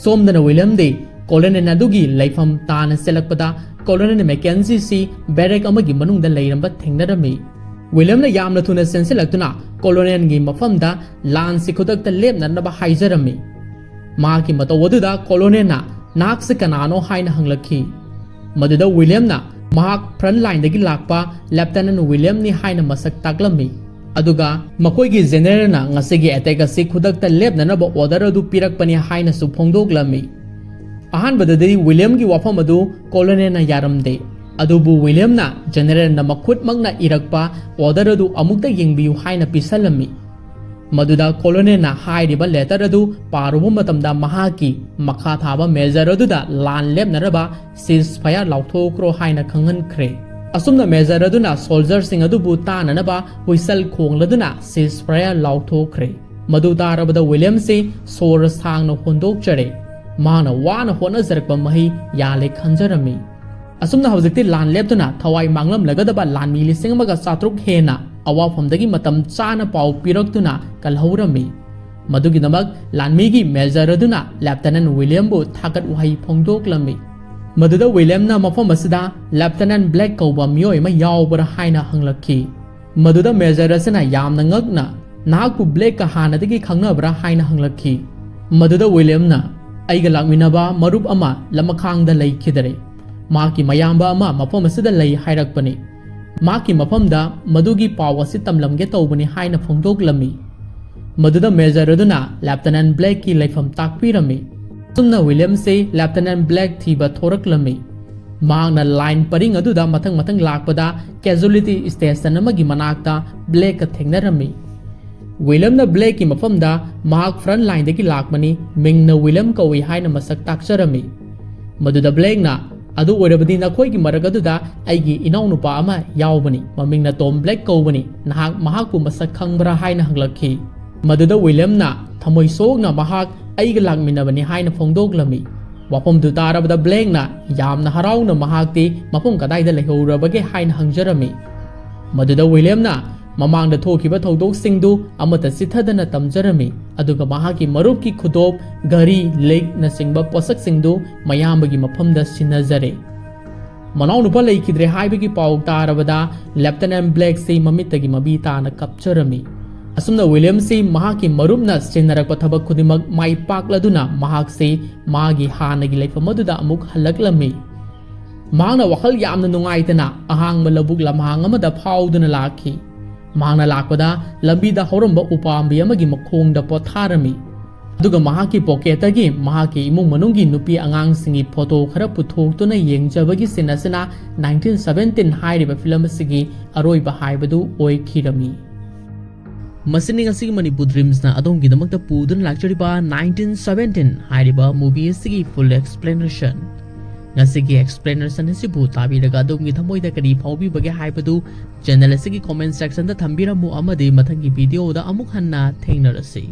सोमदना विलियम दे कोलोनेल अदुगी लेफम ताना सेलक्पदा कोलोनेल मैकेंजी सी बैरेक अमगी मनुंगदा लेरंबा थेंगनरमी विलियमना यामना थुना सेंसिलक्तुना कोलोनेलगी मफमदा लान सि खुदक्ता लेपनरबा हाइजरमी माकी मतवदुदा कोलोनेलना नाक से कनानो हाइना हंगलखी मदुदा विलियमना महाक front line दगी Lakpa lieutenant William नि हाइना मसक ताकलमी अदुगा मकोइगी जेनरलना ngasiगी अटैक असि खुदक्ता लेपननबा ऑर्डर अदु पिरकपनि हाइना सु फोंदोगलमी अहानबददि विलियमगी वाफम अदु कोलोनेलना यारमदे अदुबु विलियमना जेनरलना मखुदमंगना इरकपा ऑर्डर अदु अमुक्ता यंगबियु हाइना पिसलमी मदुदा कोलोनेलना हाइरिबा लेटर अदु पारुबु मतमदा महाकी मखा थाबा मेजर अदुदा लान लेपनरबा सीज फायर लाउथोक्रो हाइना खंगनख्रे असुमना मेजर अदुना सोल्जर सिंग अदुबु ताननबा हुइसल खोंगलदुना सीज फायर लाउथोक्रे मदु तारबदा विलियम से सोर सांगनो होंदोकचरे माना वाना होनजरकबा मही याले खंजरमी असुमना हौजिकति लान लेपतुना थवाई मांगलम लगदबा लान मिली सिंगमगा सात्रुक हेना अवाफमदगी मतम चाना पाउ पिरक्तुना कलहौरमी मदुगिदमक लानमीगी मेजर अदुना लेफ्टिनेंट विलियमबु थागत वहाई फोंदोकलमी मदुदा विलियमना मफम असदा लेफ्टिनेंट ब्लैक कौबा मियोय मा यावबरा हाइना हंगलखी मदुदा मेजर असना यामना ngakna नाकु ब्लैक का हानदगी खंगनबरा हाइना हंगलखी मदुदा विलियमना आइगा लाकमिनबा मरुप अमा लमखांगदा लैखिदरे माकी मयाम्बा अमा मफम असदा लै हाइरकपनी माकी मफमदा मदुगी पाव असि तमलमगे तौबनी हाइना फोंदोकलमी मदुदा मेजर अदुना लेफ्टिनेंट ब्लैक की लेफम ताकपीरमी सुमना विलियम से लेफ्टिनेंट ब्लैक थीबा थोरकलमी मांगना लाइन परिंग अदुदा मथंग लाकपदा कैजुअलिटी स्टेशन अमगी मनाकता ब्लैक का थेंगनरमी विलियमना ब्लैक की मफमदा माक फ्रंट लाइन दगी लाकमनी मिंगना विलियम कौई हाइना मसक ताकचरमी मदुदा ब्लैकना अदु ओरबदी नखोइगी मरग अदुदा आइगी इनाउनुपा अमा यावबनी ममिंगना टॉम ब्लैक कौबनी नहाक महाकु मसक खंगबरा हाइना हंगलखी मदुदा विलियमना थमोइ सोगना महाक आइगा लाकमिनबनी हाइना फोंदोगलमी वाफम दु तारबदा ब्लैकना यामना हराउना महाकति मफम कदाइदा लेहौरबगे हाइना हंगजरमी मदुदा विलियमना ममांगदा थोखिबा थौदोकसिंगदु अमता सिथदना तमजरमी अदुगा महाकी मरुपकी खुदोप गरी लेक नसिंगबा पोसकसिंगदु मयामबगी मफमदा सिनजरे मनाउ नुपा लेखिद्रे हाइबगी पाउ तारबदा लेफ्टिनेंट ब्लैक से ममितगी मबी ताना कपचरमी असुमना विलियम से महाकी मरुपना सिनरकपा थबक खुदिमक माइ पाकलदुना महाक से मागी हानगी लेफमदुदा अमुक हलकलमी मांगना वखल यामना नुंगाइतना अहांगमा लबुक लमहांग अमदा फाउदुना लाखी मांगना लाकपदा लंबीदा हौरंबा उपांबी अमगी मखोंगदा पोथारमी अदुगा महाकी पॉकेटगी महाकी इमुंग मनुंगी नुपी आंगांग सिंगी फोटो खरा पुथोक्तुना येंगजबगी सिनसना 1917 हाइरिबा film सिगी अरोइबा हाइबदु ओइखिरमी मसिनी ngasi Manipur Dreams na adonggi damakta pudun lakchariba 1917 hairiba movie sigi full explanation ngasigi explanation sibu tabiraga adonggi thamoida kari phaubi bage haibadu channel sigi comment section da thambiramu amade mathangi video da amuk hanna thengnarasi